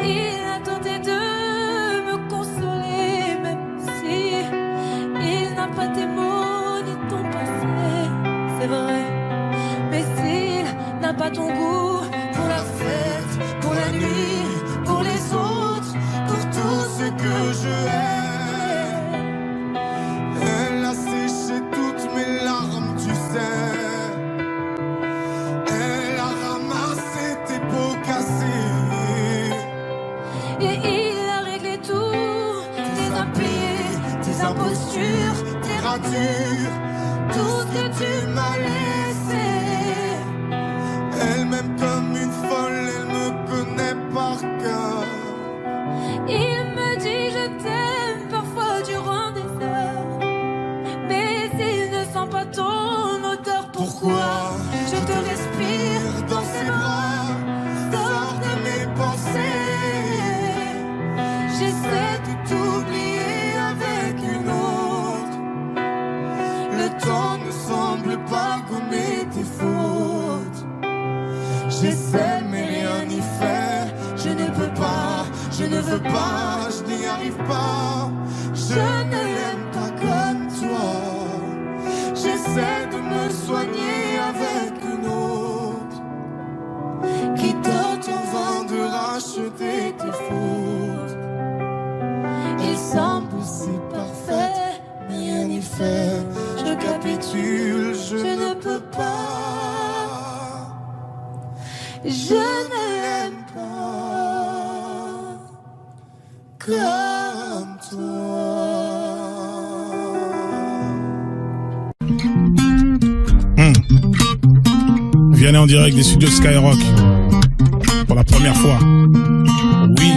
il a tenté de me consoler, même si il n'a pas tes mots ni ton passé, c'est vrai. Mais s'il n'a pas ton goût pour la fête, pour la nuit, pour les autres, pour tout ce que je hais, Elle a séché toutes mes larmes, tu sais. Elle a ramassé tes pots cassés. et il a réglé tout, tes impliés, tes impostures, tes ratures, tout ce que tu m'as laissé. Elle m'aime comme une folle, elle me connaît par cœur. Il me dit je t'aime parfois durant des heures, mais il ne sent pas ton semble pas gommer tes fautes. J'essaie mais rien n'y fait. Je ne peux pas, je ne veux pas, je n'y arrive pas. Je ne l'aime pas comme toi. J'essaie de me soigner avec une autre qui tente en vain de racheter tes fautes. Il semble Si parfaite, mais rien n'y fait. Je capitule, je ne peux pas. Je ne l'aime pas comme toi. Viens en direct des studios Skyrock pour la première fois. Oui.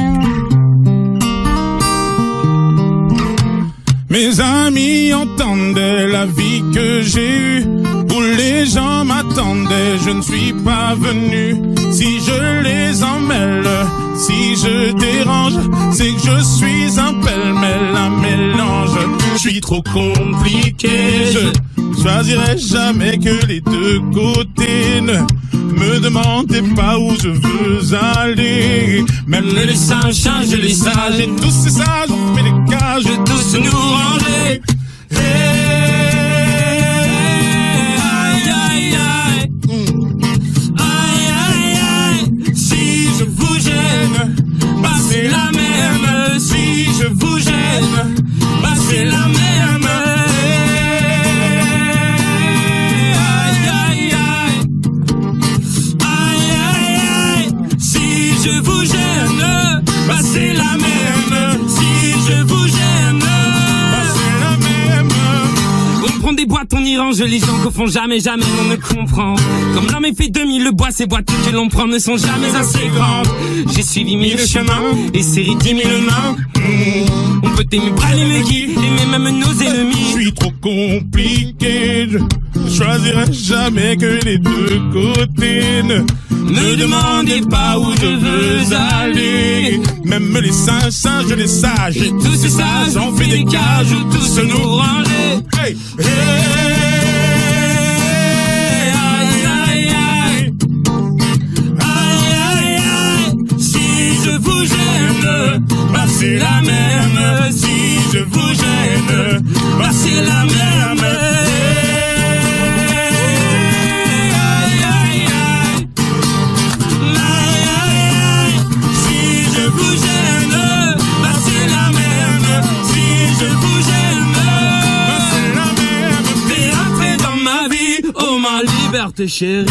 Mes amis entendaient la vie que j'ai eue, où les gens m'attendaient, je ne suis pas venu. Si je les emmêle, si je dérange, c'est que je suis un pêle-mêle, un mélange. Je suis trop compliqué, je choisirai jamais que les deux côtés. Ne me demandez pas où je veux aller. Même les singes changent les sages, et tous ces sages ont fait des cages, et tous nous ranger. Aïe, aïe, aïe. Aïe, aïe, aïe. Si je vous gêne, bah c'est la même. Si je vous gêne, bah c'est la même. Je vous gêne, bah c'est la même. Si je vous gêne, bah c'est la même. On prend des boîtes, on y range les gens qu'au fond jamais on ne comprend. Comme l'homme est fait 2000, le bois, ces boîtes que l'on prend ne sont jamais assez grandes. J'ai suivi 1000 chemins et serré 10 000 mains. On peut aimer brailler me guider, aimer même nos ennemis. Je suis trop compliqué, je choisirai jamais que les deux côtés. Ne demandez pas où je veux aller. Même les singes, les sages, et tous ces sages ont fait des cages où tous nous ranger. Hey, hey, aïe, aïe, aïe. Aïe, aïe, aïe. Si je vous gêne, bah c'est la même. Si je vous gêne, bah c'est la même. Liberté chérie,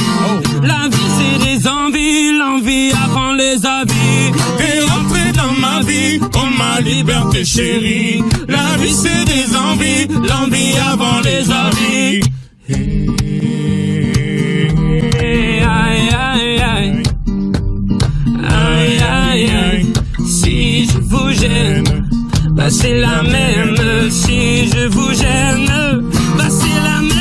la vie c'est des envies, l'envie avant les avis. T'es rentré dans ma vie, oh ma liberté chérie. La vie c'est des envies, l'envie avant les avis. Aïe aïe aïe, aïe aïe aïe. Si je vous gêne, bah c'est la même. Si je vous gêne, bah c'est la même.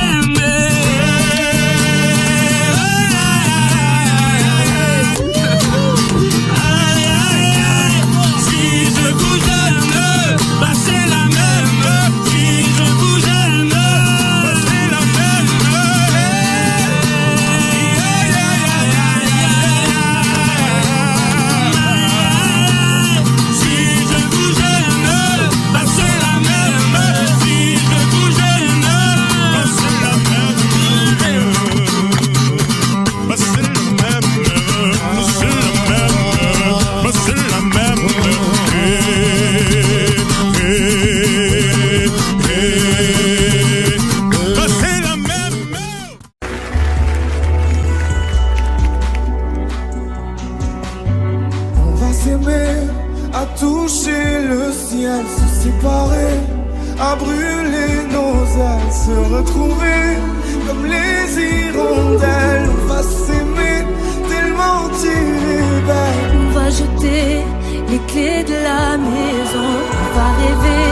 À brûler nos ailes, se retrouver comme les hirondelles. On va s'aimer tellement tu es belle. On va jeter les clés de la maison. On va rêver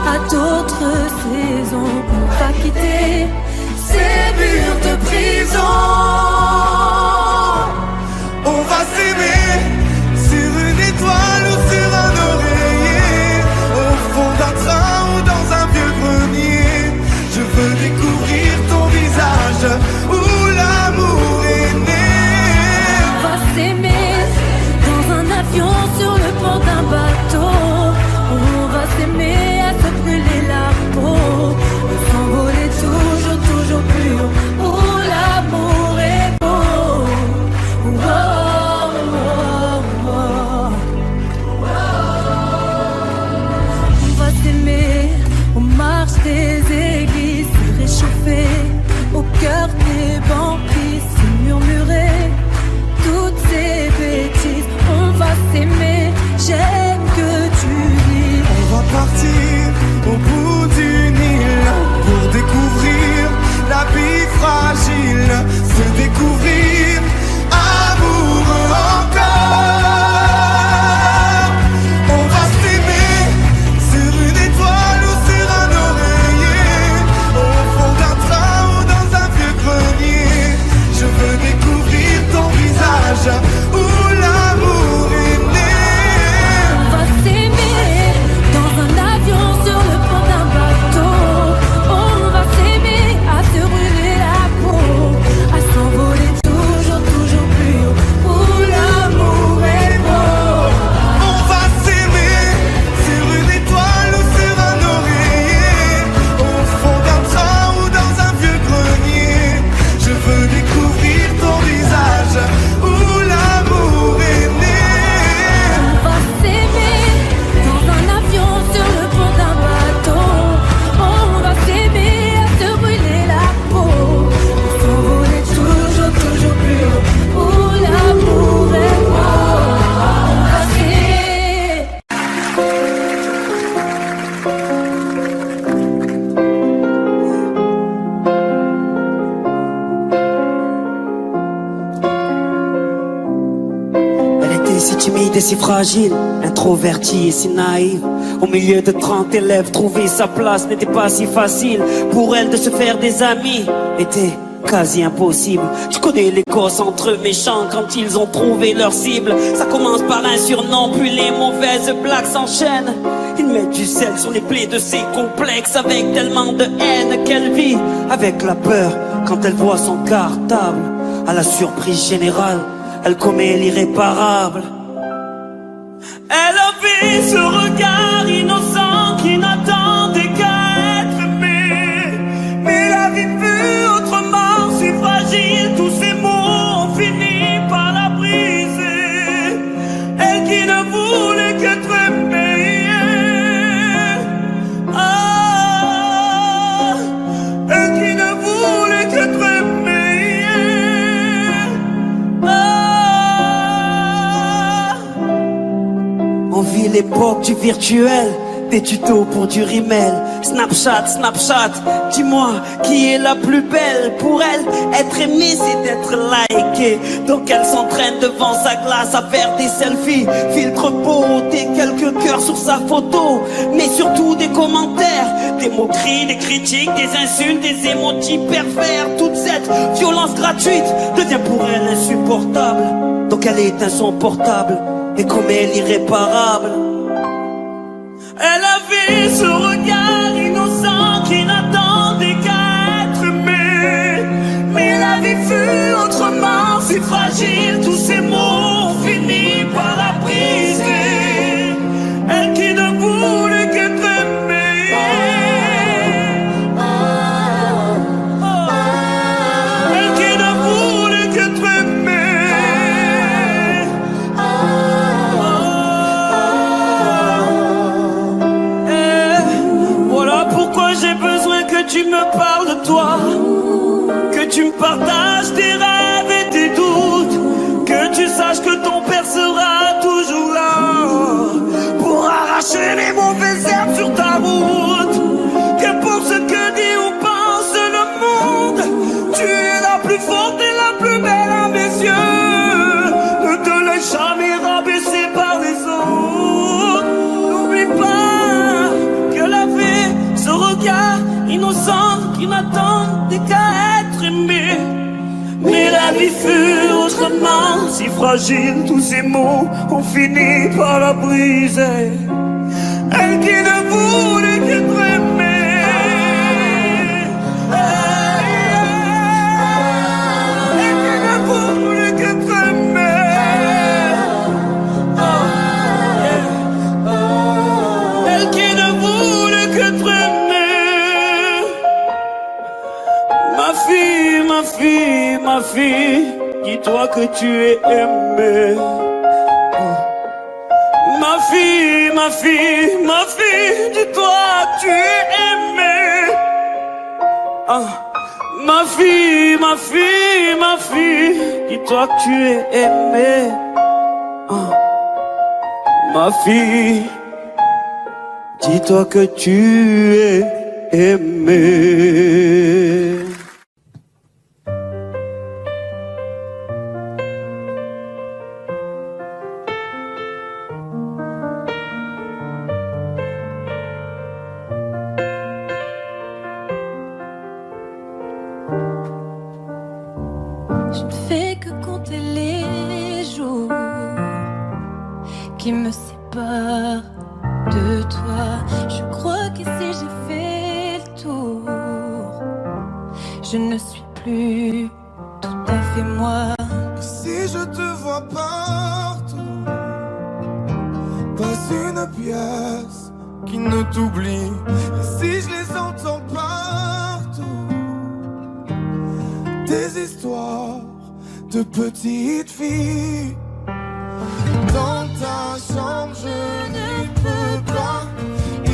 à d'autres saisons. On va quitter ces murs de prison. On va s'aimer sur une étoile ou sur un oreiller, au fond d'un train ou dans un vieux grenier. Je veux découvrir ton Timide et si fragile, introvertie et si naïve. Au milieu de 30 élèves, trouver sa place n'était pas si facile. Pour elle de se faire des amis était quasi impossible. Tu connais les gosses entre eux méchants quand ils ont trouvé leur cible. Ça commence par un surnom, puis les mauvaises blagues s'enchaînent. Ils mettent du sel sur les plaies de ses complexes avec tellement de haine qu'elle vit avec la peur quand elle voit son cartable. À la surprise générale, elle commet l'irréparable. Elle avait ce regard innocent qui n'attendait qu'à être aimé. Mais la vie fut autrement si fragile, tous ces mots ont fini par la briser. Elle qui ne voulait qu'être aimée. Ah, elle qui ne voulait qu'être aimée. Ah, on vit l'époque du virtuel, des tutos pour du rimel. Snapchat, Snapchat, dis-moi qui est la plus belle. Pour elle, être aimée c'est d'être likée. Donc elle s'entraîne devant sa glace à faire des selfies. Filtre beauté, quelques cœurs sur sa photo. Mais surtout des commentaires, des moqueries, des critiques, des insultes, des emojis pervers. Toute cette violence gratuite devient pour elle insupportable. Donc elle éteint son portable et commet l'irréparable. Elle avait ce regard innocent qui n'attendait qu'à être aimé. Mais la vie fut autrement si fragile, tous ces mots ont fini par la briser. Elle qui ne voulait qu'être aimée. Elle qui ne voulait qu'être aimée. J'ai besoin que tu me parles de toi, que tu me partages tes rêves et tes doutes, que tu saches que ton père sera toujours là pour arracher les mauvaises herbes sur ta route. Que pour ce que dit ou pense le monde, tu es la plus forte et la plus belle à mes yeux. Ne te laisse jamais rabaisser par les autres. N'oublie pas que la vie, ce regard innocent qui n'attendait qu'à être aimé. Mais la vie fut autrement si fragile, tous ces mots ont fini par la briser. Elle qui ne voulait qu'être aimée. Elle qui ne voulait qu'être aimée. Elle qui ne voulait qu'être aimée. Ma fille, ma fille, ma fille, dis-toi que tu es aimée. Ma fille, ma fille, ma fille, dis-toi que tu es aimée. Ah. Ma fille, ma fille, ma fille, dis-toi que tu es aimée. Ah. Ma fille, dis-toi que tu es aimée. Je ne fais que compter les jours qui me séparent de toi. Je crois que si j'ai fait le tour, je ne suis plus tout à fait moi. Si je te vois partout, pas une pièce qui ne t'oublie. Si je les entends partout, des histoires de petites filles. Dans ta chambre je ne peux pas y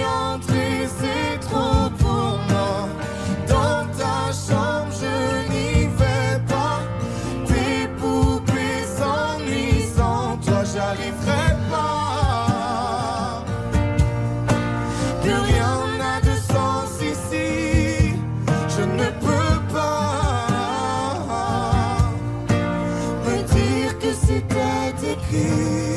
entrer, c'est trop pour moi. Dans ta chambre je n'y vais pas, tes poupées s'ennuient, sans toi j'arriverai pas. Plus rien n'a de sens ici, je ne peux pas me dire que c'était écrit.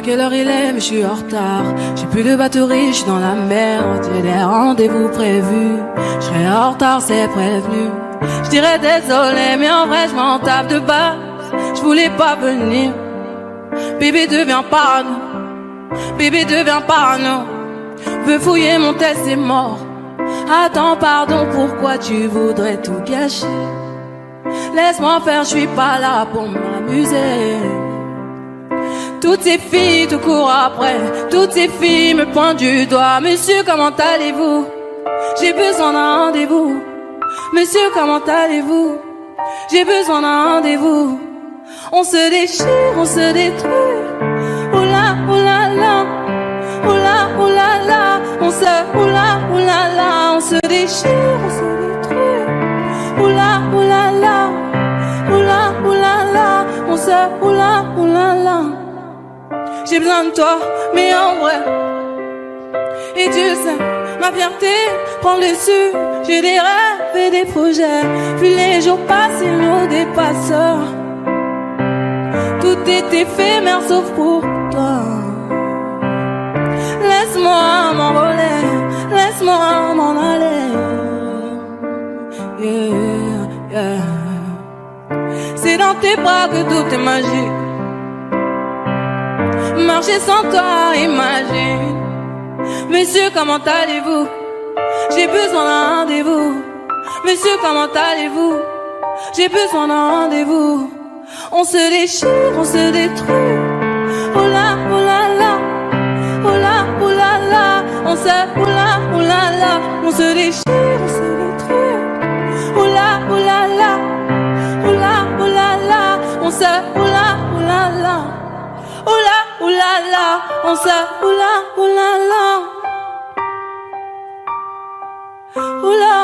pas quelle heure il est, mais je suis en retard. J'ai plus de batterie, je suis dans la merde. J'ai des rendez-vous prévus. Je serai en retard, c'est prévenu. Je dirais désolé, mais en vrai, je m'en tape de base. Je voulais pas venir. Bébé devient parano. Bébé devient parano. Veux fouiller mon test, c'est mort. Attends, pardon, pourquoi tu voudrais tout gâcher? Laisse-moi faire, je suis pas là pour m'amuser. Toutes ces filles te courent après. Toutes ces filles me pointent du doigt. Monsieur, comment allez-vous? J'ai besoin d'un rendez-vous. Monsieur, comment allez-vous? J'ai besoin d'un rendez-vous. On se déchire, on se détruit. Oula, oula, la. Oula, oula, la. On se, oula, oula, la. On se déchire, on se détruit. Oula, oula, la. Oula, oula, la. On se, oula, oula, la. J'ai besoin de toi, mais en vrai. Et tu sais, ma fierté prend le dessus. J'ai des rêves et des projets. Puis les jours passent, ils nous dépassent. Tout est éphémère sauf pour toi. Laisse-moi m'envoler, laisse-moi m'en aller. Yeah, yeah. C'est dans tes bras que tout est magique. Marcher sans toi, imagine. Monsieur, comment allez-vous? J'ai besoin d'un rendez-vous. Monsieur, comment allez-vous? J'ai besoin d'un rendez-vous. On se déchire, on se détruit. Oh là, oh là là. Oh là, oh là là. On se, oh là, oh là là. On se déchire, on se détruit. Oh là, oh là là. Oh là, oh là là. On se, oh là, oh là là. Oh là, oh là là. On se, oh là, oh là là. Oh là,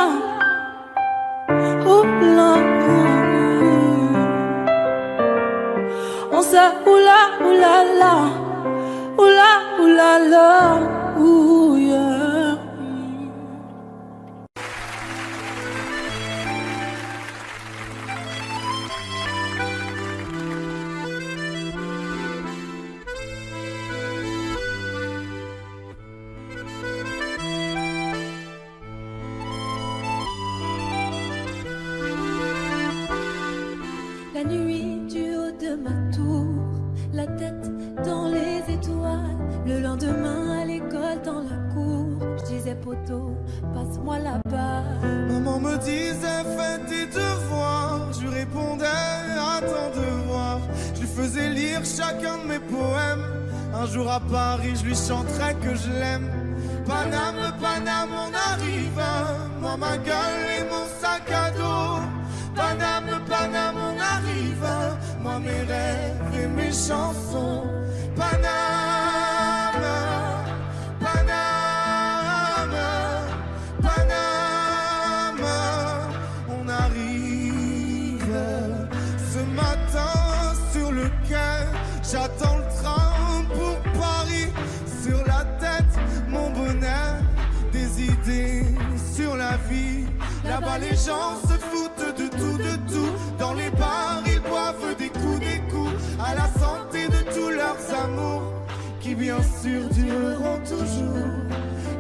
oh là, on se, oh là, oh là là, oh là, oh là là, oh yeah. La nuit du haut de ma tour, la tête dans les étoiles. Le lendemain à l'école dans la cour, je disais poteau, passe-moi la balle. Maman me disait fais tes devoirs. Je répondais à ton devoir. Je lui faisais lire chacun de mes poèmes. Un jour à Paris je lui chanterai que je l'aime. Paname, Paname, on arrive. Moi ma gueule et mon sac à dos. Paname, Paname, on arrive. Moi mes rêves et mes chansons. Paname, Paname, Paname, on arrive. Ce matin sur le quai, j'attends le train pour Paris. Sur la tête, mon bonheur, des idées sur la vie. Là-bas les gens se foutent de tout. Dans les bars ils boivent des coups. À la santé de tous leurs amours, qui bien sûr dureront toujours.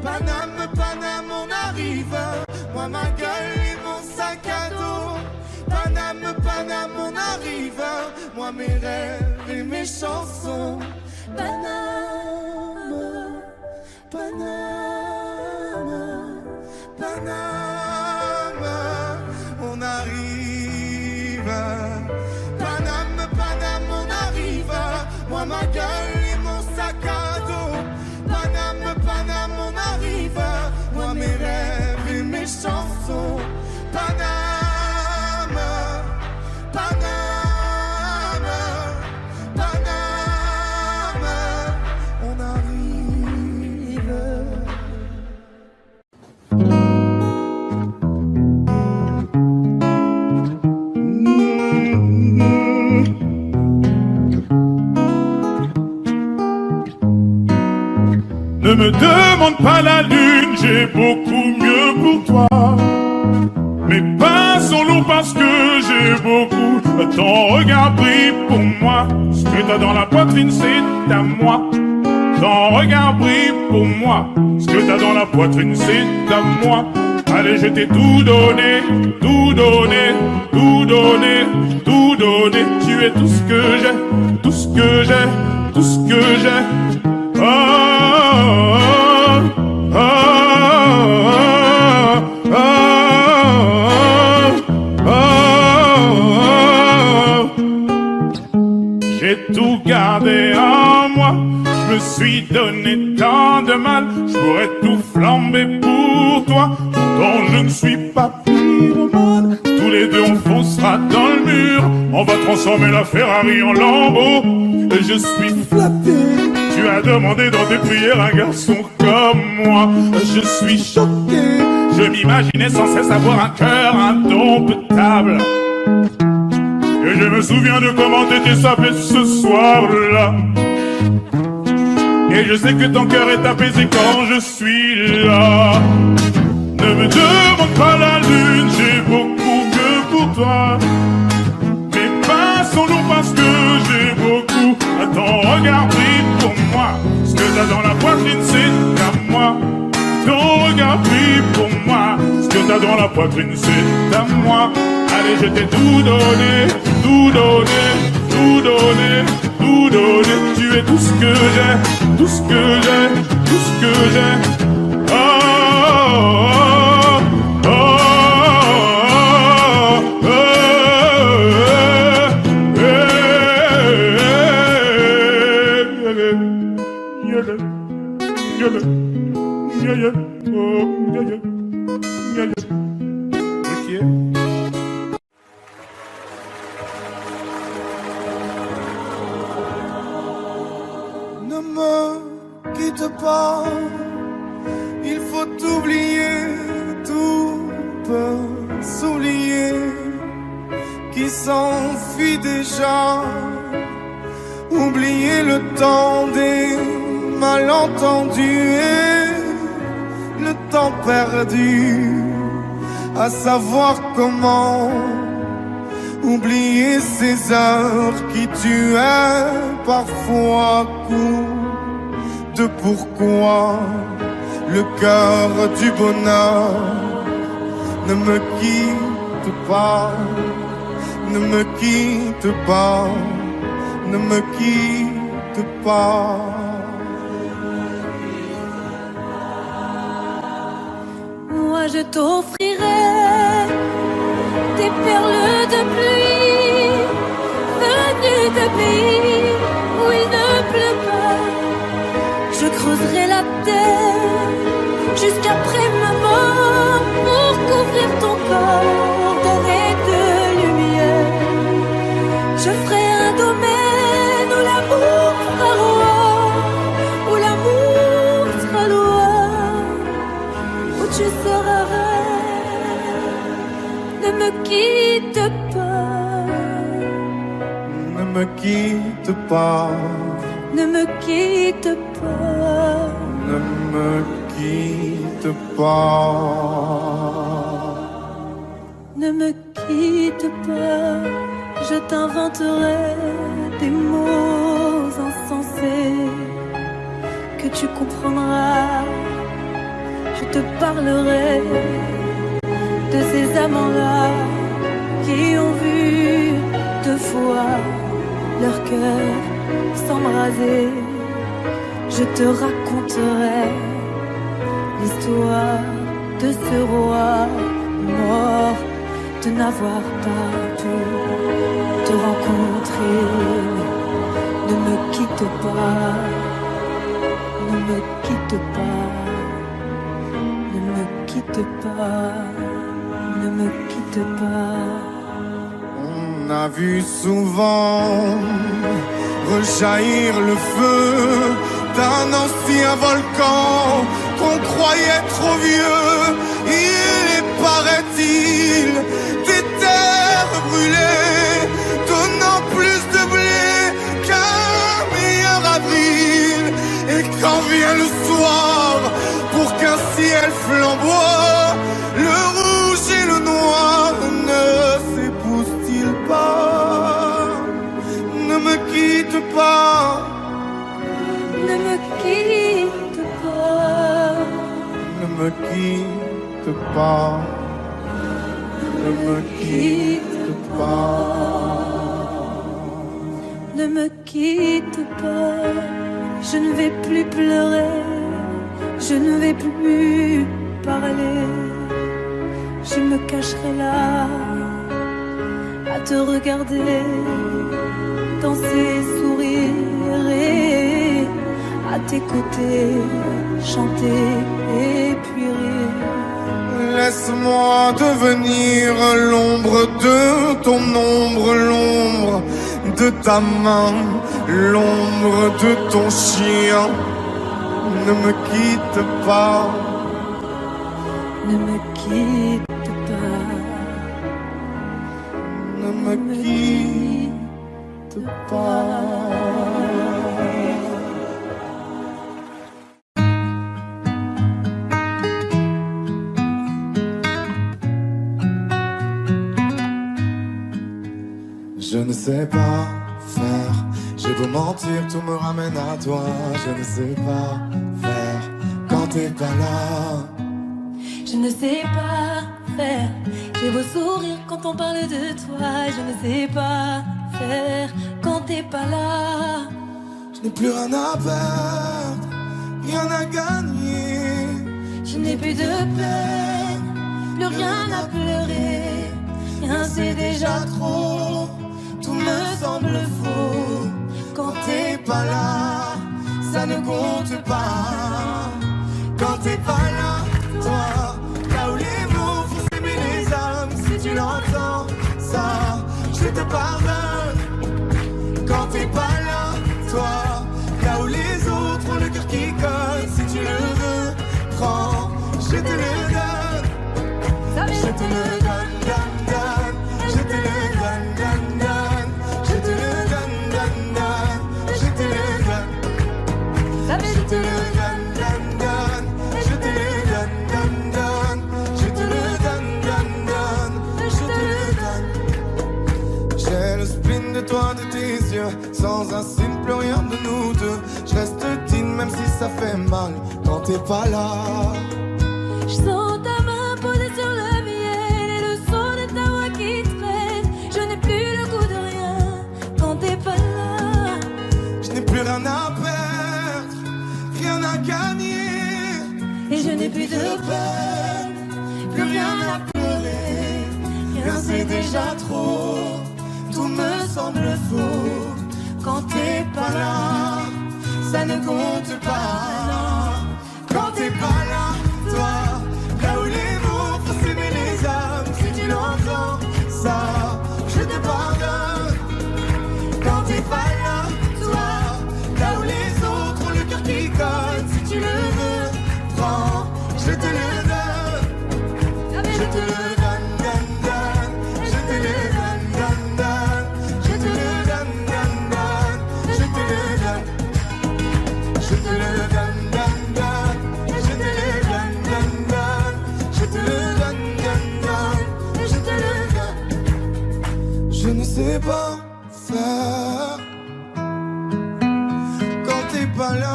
Paname, Paname, on arrive. Moi ma gueule et mon sac à dos. Paname, Paname, on arrive. Moi mes rêves et mes chansons. Paname, Paname, Paname, on arrive. Paname, Paname, on arrive. Moi ma gueule et mon sac à dos. Paname, Paname, on arrive. Moi mes rêves et mes chansons. Paname, Paname, Paname, on arrive. Ne me demande pas la lune, j'ai beaucoup mieux pour toi. Mais passons-nous parce que j'ai beaucoup Ton regard brille pour moi. Ce que t'as dans la poitrine, c'est à moi. Ton regard brille pour moi. Ce que t'as dans la poitrine, c'est à moi. Allez, je t'ai tout donné, tout donné, tout donné, tout donné. Tu es tout ce que j'ai, tout ce que j'ai, tout ce que j'ai. Oh, oh, oh, oh, oh, oh, oh. J'ai tout gardé en moi. Je me suis donné tant de mal. Je pourrais tout flamber pour toi. Pourtant je ne suis pas pyromane. Tous les deux on foncera dans le mur. On va transformer la Ferrari en lambeau. Et je suis flatté. Tu as demandé dans tes prières un garçon comme moi. Je suis choqué. Je m'imaginais sans cesse avoir un cœur indomptable. Et je me souviens de comment t'étais sapé ce soir-là. Et je sais que ton cœur est apaisé quand je suis là. Ne me demande pas la lune, j'ai beaucoup que pour toi. Mais passons-nous parce que j'ai beaucoup. Ton regard brille pour moi. Ce que t'as dans la poitrine, c'est à moi. Ton regard brille pour moi. Ce que t'as dans la poitrine, c'est à moi. Allez, je t'ai tout donné, tout donné, tout donné, tout donné. Tu es tout ce que j'ai, tout ce que j'ai, tout ce que j'ai. Oh, oh, oh, oh, Ne me quitte pas, il faut oublier, tout peut s'oublier, qui s'enfuit déjà. Oublier le temps des malentendus et le temps perdu, à savoir comment oublier ces heures qui tuaient parfois coup de pourquoi le cœur du bonheur ne me quitte pas, ne me quitte pas, ne me quitte pas. Moi je t'offrirai des perles de pluie venues de pays où il ne pleut pas. Je creuserai la terre jusqu'après ma mort pour couvrir ton corps d'or et de lumière. Je ferai un domaine où l'amour sera roi, où l'amour sera loi, où tu seras reine. Ne me quitte pas, ne me quitte pas, ne me quitte pas, ne me quitte pas, ne me quitte pas. Je t'inventerai des mots insensés que tu comprendras. Je te parlerai de ces amants-là qui ont vu deux fois leur cœur s'embraser. Je te raconterai l'histoire de ce roi mort de n'avoir pas pu te rencontrer. Ne me quitte pas, ne me quitte pas, ne me quitte pas, ne me quitte pas. On a vu souvent rejaillir le feu d'un ancien volcan qu'on croyait trop vieux. Il est, paraît-il, des terres brûlées, donnant plus de blé qu'un meilleur avril. Et quand vient le soir, pour qu'un ciel flamboie, le rouge et le noir ne s'épousent-ils pas? pas. Ne me quitte pas. Ne me quitte pas. Ne me quitte pas. Ne me quitte pas. Je ne vais plus pleurer. Je ne vais plus parler. Je me cacherai là à te regarder, danser, sourire et à tes côtés, chanter et puis rire. Laisse-moi devenir l'ombre de ton ombre, l'ombre de ta main, l'ombre de ton chien. Ne me quitte pas. Ne me quitte pas. Ne me quitte pas. Je ne sais pas faire, j'ai beau mentir, tout me ramène à toi. Je ne sais pas faire quand t'es pas là. Je ne sais pas faire. J'ai beau sourire quand on parle de toi. Je ne sais pas faire quand t'es pas là. Je n'ai plus rien à perdre, rien à gagner. Je n'ai plus de peine, plus rien à pleurer. Rien c'est déjà trop. Tout me semble faux. Quand T'es pas là, ça ne compte pas. Quand t'es pas là, toi, là où les mots font s'aimer les âmes. Si tu l'entends, ça, je te pardonne. Quand t'es pas là, toi, là où les autres ont le cœur qui colle. Si tu le veux, prends, je te le donne. Je te le donne, donne, donne. Je te le donne, donne, donne. Je te le donne, donne, donne. Je te le donne. Je te le donne, donne, donne. Je te le donne, donne, donne. Je te le donne, donne, donne. Je te le donne. J'ai le spleen de toi, de tes yeux. Sans un signe, plus rien de nous deux. Je reste digne même si ça fait mal. Quand t'es pas là. je sens ta main posée sur le miel et le son de ta voix qui traîne. Je n'ai plus le goût de rien quand t'es pas là. Je n'ai plus rien à perdre, rien à gagner. Et je n'ai plus de peine, plus rien à pleurer. Rien c'est déjà trop. Tout me semble faux. Quand t'es pas là, Ça ne compte pas. Quand t'es pas là, toi, là où les mots font s'aimer les âmes. Si tu l'entends, ça, je te pardonne. Quand t'es pas là, toi, là où les autres ont le cœur qui colle. Si tu le veux, prends, je te le donne. Je te le donne, donne, donne. Je te le donne, donne, donne. Je te le donne, donne, donne. Je te le donne. Je te le donne, donne, donne. Je te le donne, donne, donne. Je te le donne, donne, donne. Je te le donne. Je ne sais pas faire quand t'es pas là.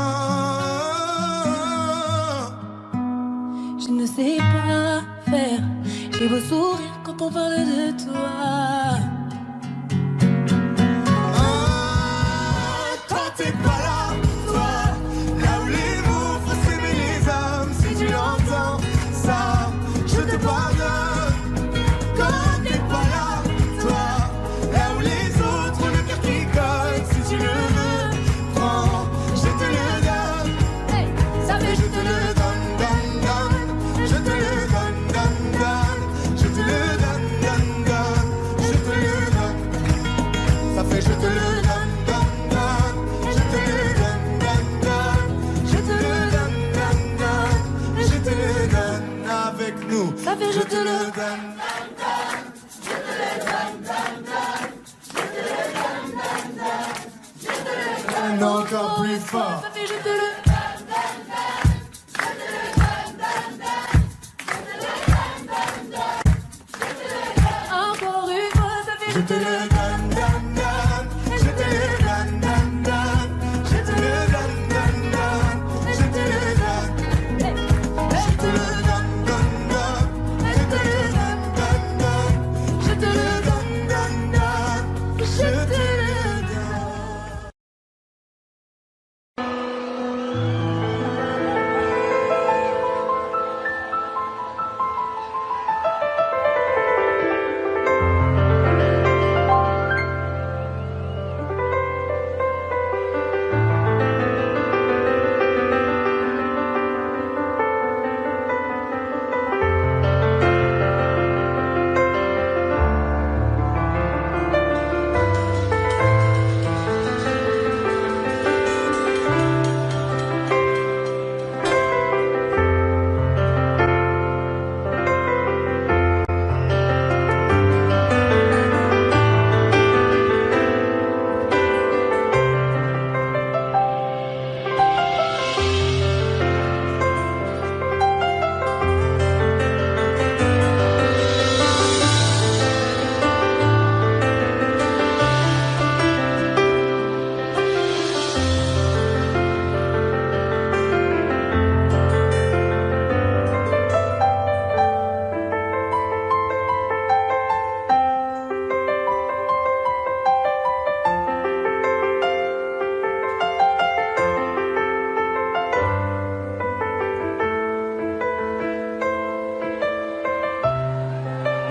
je ne sais pas faire. J'ai beau sourire quand on parle de toi. Quand t'es pas là, toi, là où les mots font s'aimer les âmes. Si tu l'entends, ça, je te pardonne. Quand t'es pas là, toi, là où les autres ont le cœur qui colle. Si tu le veux, prends, je te le donne. Ça fait Je te le donne, donne, donne. Je te le donne, donne, donne. Je te le donne, donne, donne. Je te le donne. Ça fait je te le donne, donne, donne. Je te le donne, donne, donne. Je te le donne, donne, donne. Je te le donne avec nous. Ça fait je te le donne. Encore plus fort. Ça fait je te le encore une fois. Ça fait Je te le donne, donne, donne. Je te le donne, donne, donne.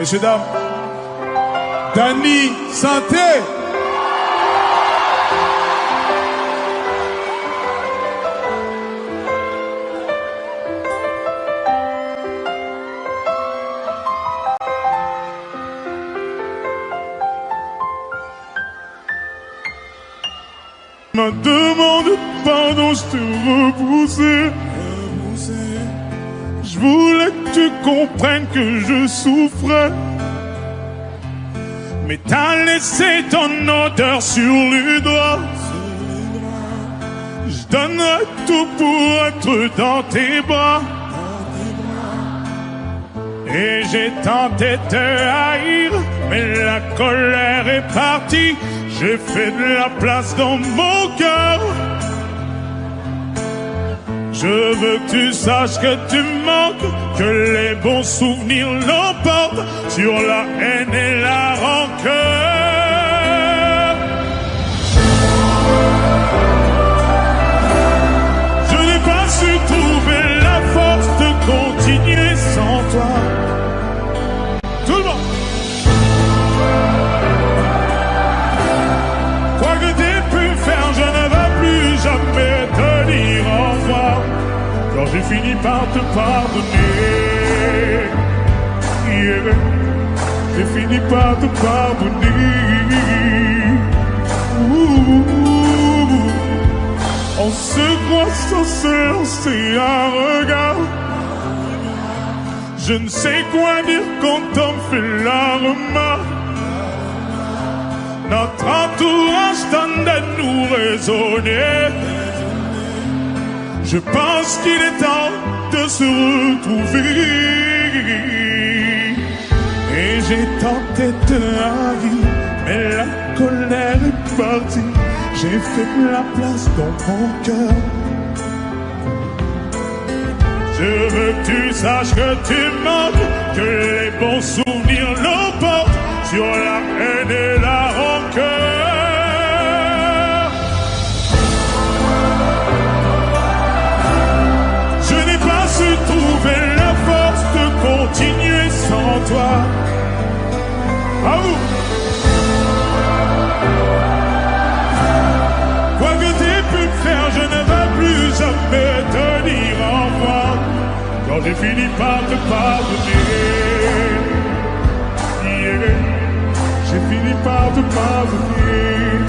Messieurs, dames, Dany Santé. Me demande pardon, je t'ai repoussé. Je voulais que tu comprennes que je souffrais. Mais t'as laissé ton odeur sur les doigts. Je donnerais tout pour être dans tes bras. Et j'ai tenté de te haïr, mais la colère est partie. J'ai fait de la place dans mon cœur. Je veux que tu saches que tu manques, que les bons souvenirs l'emportent sur la haine et la rancœur. Je n'ai pas su trouver la force de continuer sans toi. Tout le monde. Quoi que t'aies pu faire, je ne vais plus jamais te dire au revoir. Quand j'ai fini par te pardonner, yeah. J'ai fini par te pardonner. On se croit sans se lancer un regard. Je ne sais quoi dire quand on fait la remarque. Notre entourage tente de nous raisonner. Je pense qu'il est temps de se retrouver. Et j'ai tenté de haïr, mais la colère est partie. J'ai fait de la place dans mon cœur. Je veux que tu saches que tu manques, que les bons souvenirs l'emportent sur la haine et la rancœur. Je n'ai pas su trouver la force de continuer sans toi. À vous. Quoi que t'aies pu faire, je ne vais plus jamais te dire au revoir. Quand j'ai fini par te pardonner, yeah. J'ai fini par te pardonner.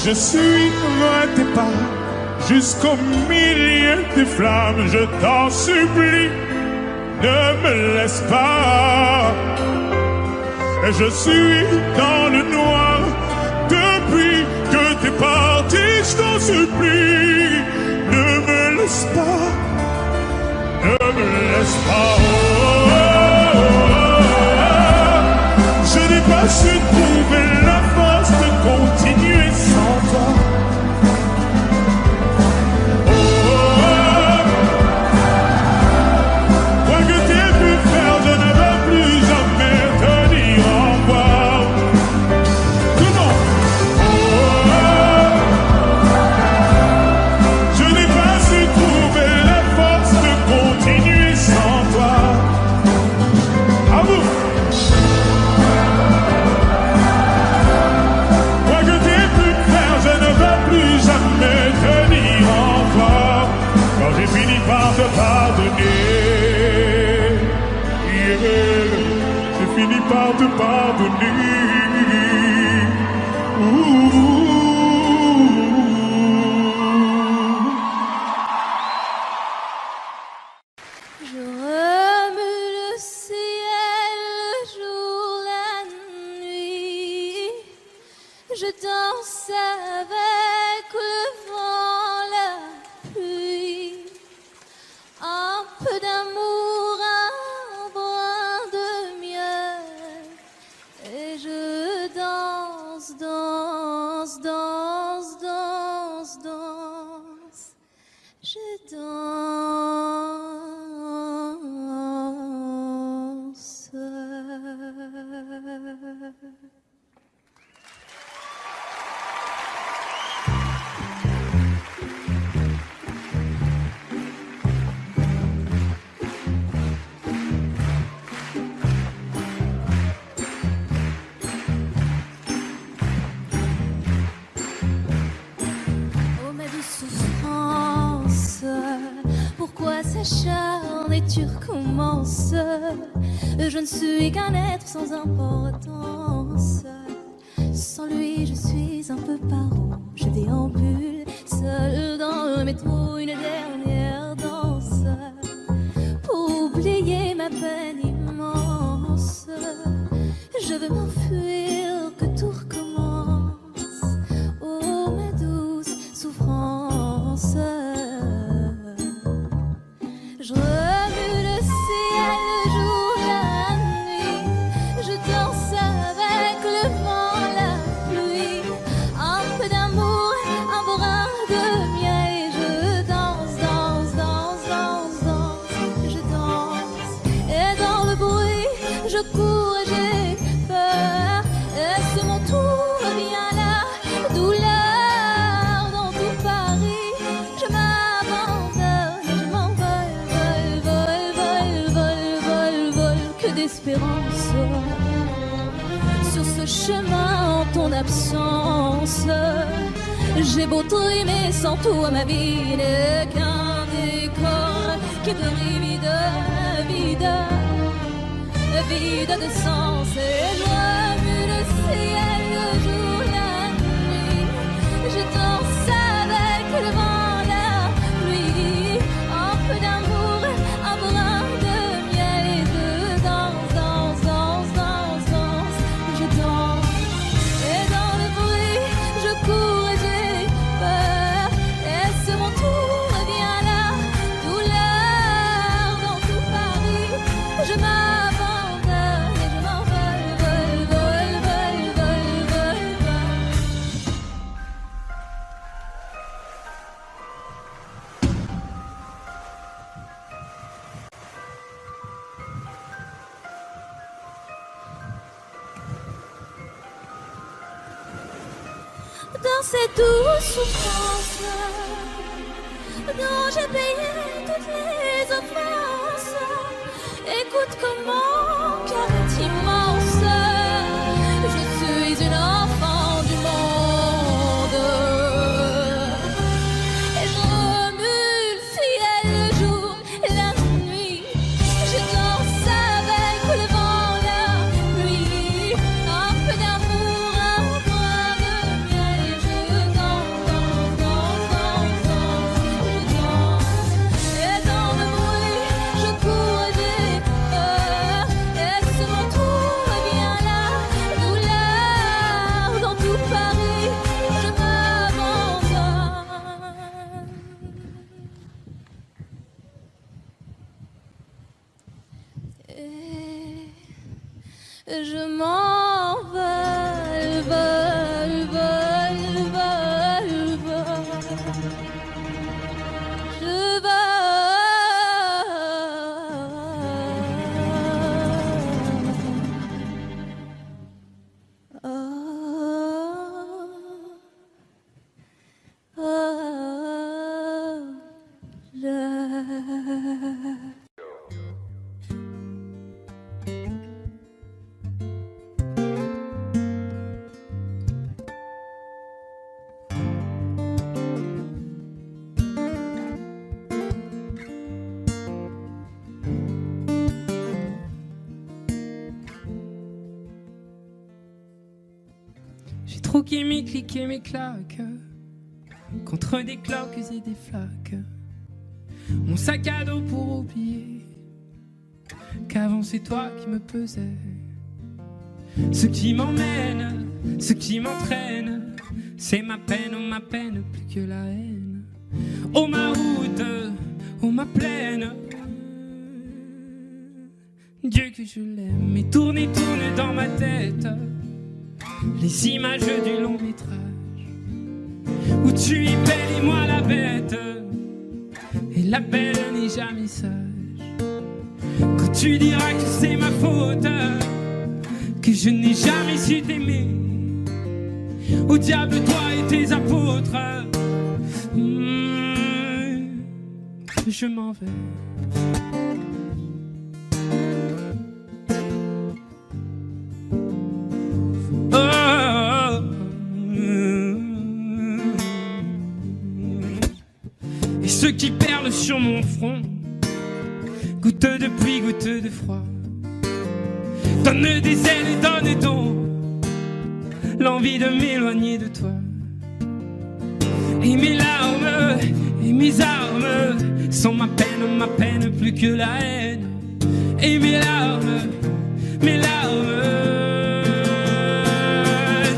Je suis loin tes pas, jusqu'au milieu des flammes. Je t'en supplie, ne me laisse pas. Je suis dans le noir depuis que t'es parti. Je t'en supplie, ne me laisse pas, ne me laisse pas. Je n'ai pas su trouver la force de continuer sans toi. Quoi que t'aies pu faire, je ne vais plus jamais te dire au revoir. Tout le monde. Je n'ai pas su trouver la force de continuer sans toi. À vous. Quoi que t'aies pu faire, je ne vais plus jamais te dire au revoir. Quand j'ai fini par te pardonner, yeah. J'ai fini par te pardonner. Je remue le ciel, le jour, la nuit. Je danse avec le vent, la pluie. Un peu d'amour, un brin de miel. Et je danse, danse, danse, danse, danse. Je danse. s'acharne et tu recommences. Je ne suis qu'un être sans importance. Sans lui, je suis un peu paro. Je déambule seul dans le métro, une dernière danse pour oublier ma peine immense. Je veux m'enfuir, que tout recommence. Oh, ma douce souffrance. Je remue le ciel, le jour, la nuit. Je danse avec le vent, la pluie. Un peu d'amour, un brin de miel. Et je danse, danse, danse, danse, danse. Je danse. Et dans le bruit, je cours et j'ai peur. Est-ce mon tour vient là? Douleur dans tout Paris. Je m'abandonne et je m'envole, vol, vol, vol, vol, vol, vol. Que d'espérance sur ce chemin en ton absence. J'ai beau trimer sans toi, ma vie n'est qu'un décor qui brille vide, vide, vide de sens. Et je remue le ciel, le jour, la nuit. Je danse avec le vent, la pluie. Un peu d'amour, un brin de miel. Et je danse, danse, danse, danse, danse. Je danse. Et dans le bruit, je cours et j'ai peur. Est-ce mon tour vient là? Douleur dans tout Paris. Je m'abandonne et je m'envole, vol, vol, vol, vol, vol, vol. Dans cette douce souffrance dont j'ai payé toutes les offenses, écoute comment cœur est immense. Je suis une enfant du monde et je remue le ciel, le jour, la nuit. Je danse avec le vent, la pluie. Un peu d'amour, un brin de miel. Et je danse, danse, danse, danse, danse. Je danse. Et dans le bruit, je cours et j'ai peur. Est-ce mon tour vient là? Douleur dans tout Paris. Je m'abandonne. Et je m'envole, vol, vol, vol, vol. Je vole. J'ai troqué mes clics et mes claques contre des cloques et des flaques. Mon sac à dos pour oublier qu'avant c'est toi qui me pesais. Ce qui m'emmène, ce qui m'entraîne, c'est ma peine plus que la haine. Oh ma route, oh ma plaine, Dieu que je l'aime. Et tourne dans ma tête les images du long métrage où tu es belle et moi la bête, et la belle n'est jamais sage. Quand tu diras que c'est ma faute, que je n'ai jamais su t'aimer, au diable toi et tes apôtres, je m'en vais. Et ce qui perle sur mon front, Goutte de pluie, goutte de froid. Donne des ailes et donne donc l'envie de m'éloigner de toi. Et mes larmes et mes armes sont ma peine plus que la haine. Et mes larmes,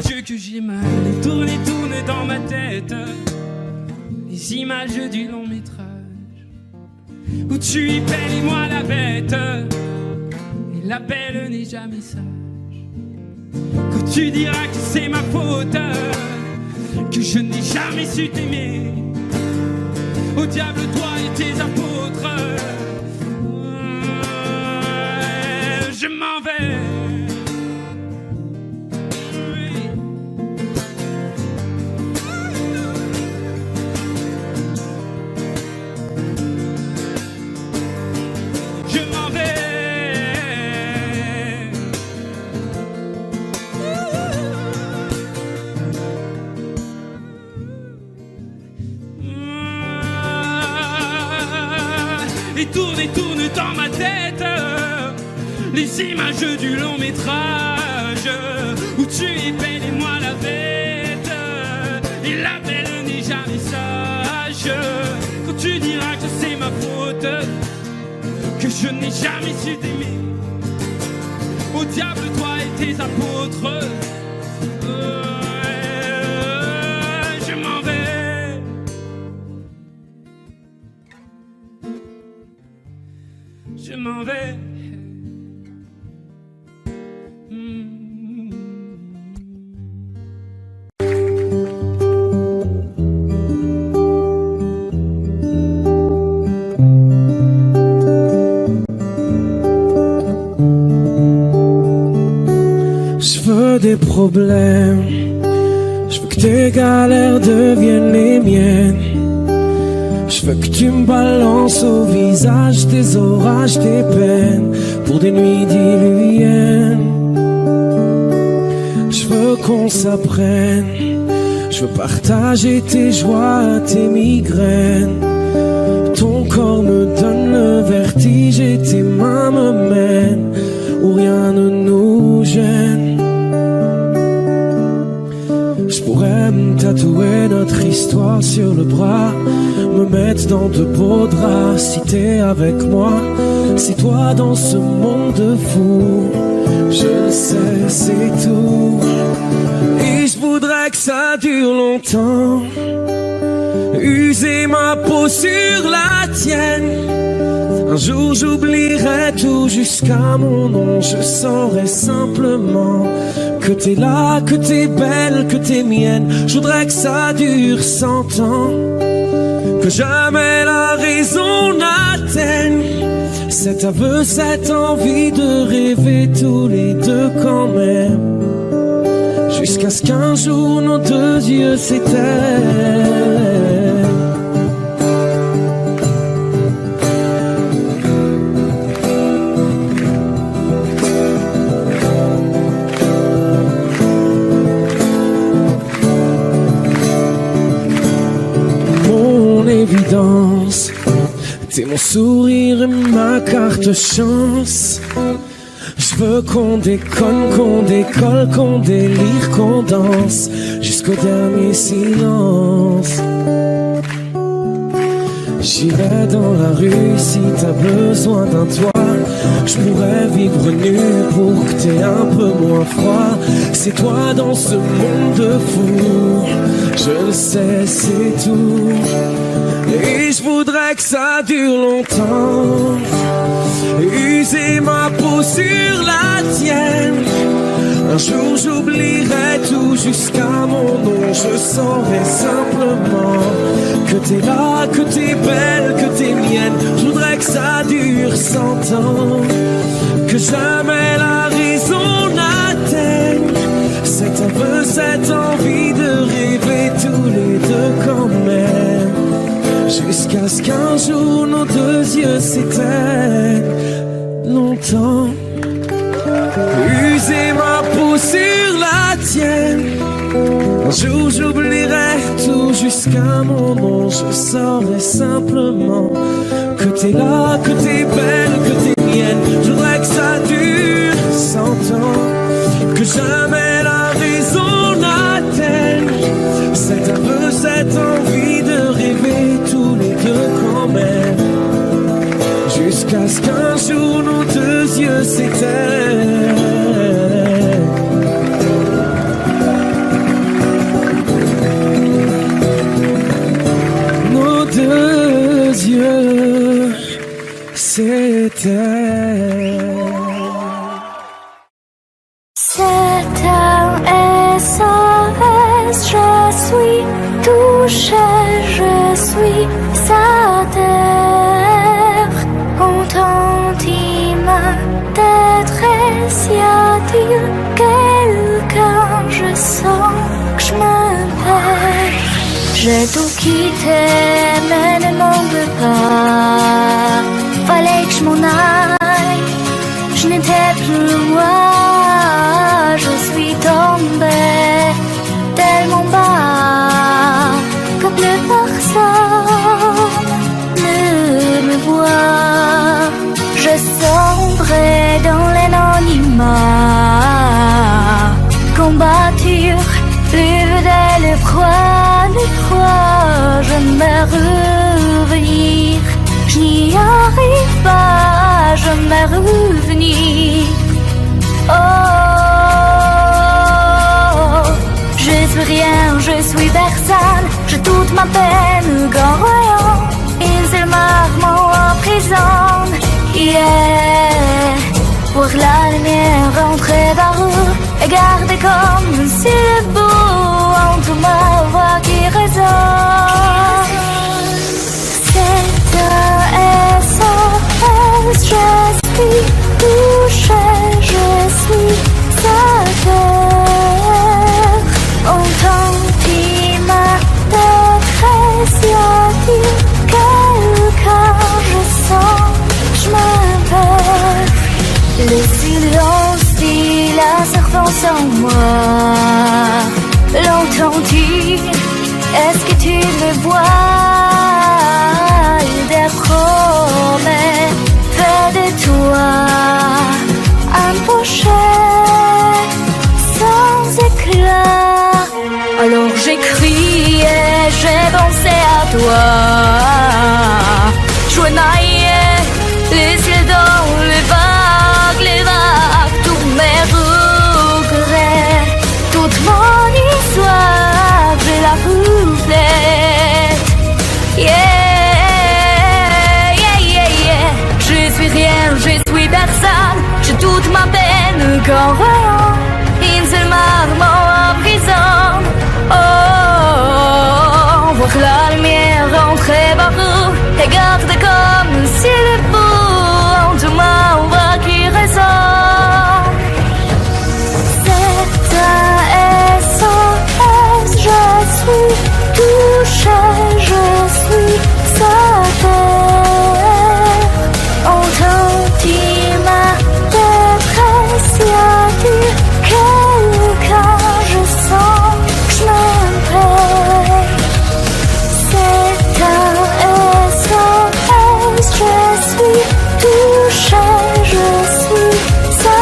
Dieu que j'ai mal. Et tourne dans ma tête les images du long métrage où tu y belle et moi la bête. Et la belle n'est jamais sage. Quand tu diras que c'est ma faute, que je n'ai jamais su t'aimer. Au diable toi et tes apôtres, je m'en vais. Je m'en vais. Et tourne dans ma tête les images du long métrage où tu es belle et moi la bête. Et la belle n'est jamais sage. Quand tu diras que c'est ma faute, que je n'ai jamais su t'aimer. Au diable toi et tes apôtres, je m'en vais. Je m'en vais. Je veux des problèmes, je veux que tes galères deviennent les miennes. Je veux que tu me balances au visage tes orages, tes peines, pour des nuits diluviennes. Je veux qu'on s'apprenne, je veux partager tes joies, tes migraines. Ton corps me donne le vertige et tes mains me mènent où rien ne nous gêne. Je pourrais me tatouer notre histoire sur le bras, me mettre dans de beaux draps si t'es avec moi. Si toi dans ce monde fou, je le sais, c'est tout. Et je voudrais que ça dure longtemps, user ma peau sur la tienne. Un jour j'oublierai tout jusqu'à mon nom. Je saurai simplement que t'es là, que t'es belle, que t'es mienne. Je voudrais que ça dure 100 ans, que jamais la raison n'atteigne cet aveu, cette envie de rêver tous les deux quand même. Jusqu'à ce qu'un jour nos deux yeux s'éteignent. Évidence, t'es mon sourire et ma carte chance. Je veux qu'on déconne, qu'on décolle, qu'on délire, qu'on danse jusqu'au dernier silence. J'irai dans la rue si t'as besoin d'un toit. Je pourrais vivre nu pour que t'aies un peu moins froid. C'est toi dans ce monde fou, je le sais, c'est tout. Et je voudrais que ça dure longtemps, user ma peau sur la tienne. Un jour j'oublierai tout jusqu'à mon nom. Je saurai simplement que t'es là, que t'es belle, que t'es mienne. Je voudrais que ça dure 100 ans, que jamais la raison n'atteigne cet aveu, cette envie de rêver tous les deux quand même. Jusqu'à ce qu'un jour nos deux yeux s'éteignent longtemps. User ma peau sur la tienne. Un jour j'oublierai tout jusqu'à mon nom. Je saurai simplement que t'es là, que t'es belle, que jamais la raison n'atteigne. C'est un peu cette envie de rêver tous les deux quand même, jusqu'à ce qu'un jour nos deux yeux s'éteignent. Nos deux yeux s'éteignent. C'est un SOS, je suis touchée, je suis sa terre. Entends-tu ma détresse, y a-t-il quelqu'un, je sens que je me perds. J'ai tout quitté, mais ne m'en veux pas. Fallait que je m'en aille, je n'étais plus moi. Je suis tombée tellement bas que plus personne ne me voit. Je sombrais dans l'anonymat, combatture, de le froid, je me revenir. Je n'y arrive pas, je me revenir. Oh, je suis rien, je suis personne, j'ai toute ma peine qu'en voyant une seule marmot en prison. Yeah, pour la lumière rentrer par eux et garder comme si le bout entre ma voix qui résonne. C'est un SOS, je suis touchée, je suis sa terre. Entends-tu ma détresse, y a-t-il quelqu'un, je sens, je me perds. Le silence dit la servance en moi. L'entends-tu, est-ce que tu me vois? Des promesses fait de toi un pochet sans éclat. Alors j'ai crié, j'ai pensé à toi. Je naillais les cieux dans les vagues, tous mes regrets, toute mon histoire, je la reflète. Yeah, yeah, yeah, yeah. Je suis rien, je suis personne, j'ai toute ma peine qu'en voyant une seule marmot en prison. Oh, voir la lumière rentrer par où et garder comme si le bout entre ma voix qui résonne. C'est un SOS, je suis touchée, je suis sa terre. Entends-tu ma détresse, y a-t-il quelqu'un, je sens que je me perds. C'est un SOS, je suis touchée, je suis sa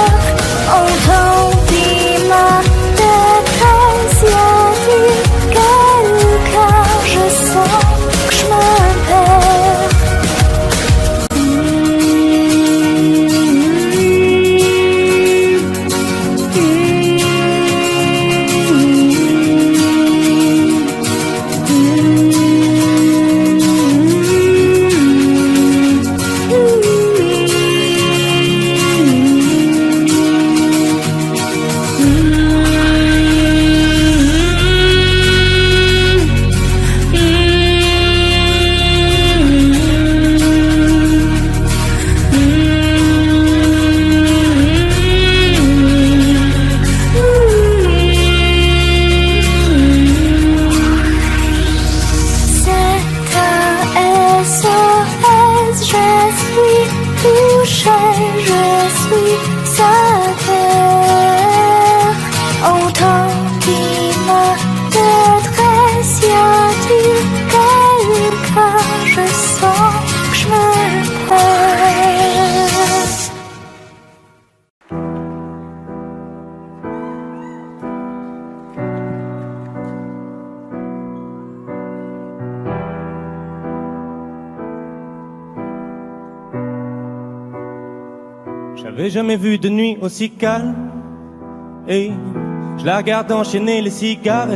terre. Entends-tu ma détresse, y a-t-il quelqu'un, je sens que je me perds. J'avais jamais vu de nuit aussi calme. Et je la regarde enchaîner les cigares.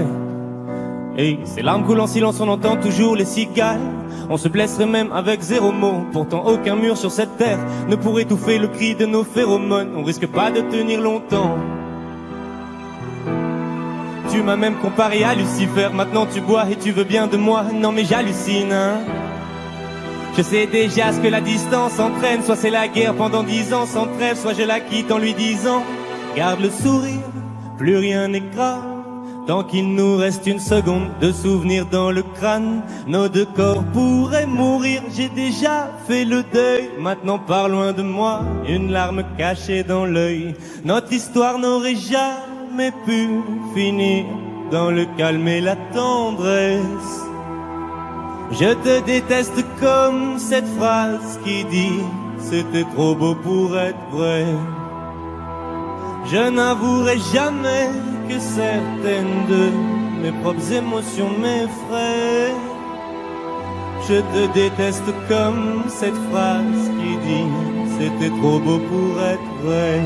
Et ces larmes coulent en silence, on entend toujours les cigales. On se blesserait même avec 0 mot. Pourtant aucun mur sur cette terre ne pourrait étouffer le cri de nos phéromones. On risque pas de tenir longtemps. Tu m'as même comparé à Lucifer. Maintenant tu bois et tu veux bien de moi. Non mais j'hallucine, hein. Je sais déjà ce que la distance entraîne. Soit c'est la guerre pendant 10 ans sans trêve, soit je la quitte en lui disant garde le sourire, plus rien n'est grave. Tant qu'il nous reste une seconde de souvenir dans le crâne, nos 2 corps pourraient mourir. J'ai déjà fait le deuil, maintenant pars loin de moi, une larme cachée dans l'œil. Notre histoire n'aurait jamais pu finir dans le calme et la tendresse. Je te déteste comme cette phrase qui dit c'était trop beau pour être vrai. Je n'avouerai jamais que certaines de mes propres émotions m'effraient. Je te déteste comme cette phrase qui dit c'était trop beau pour être vrai.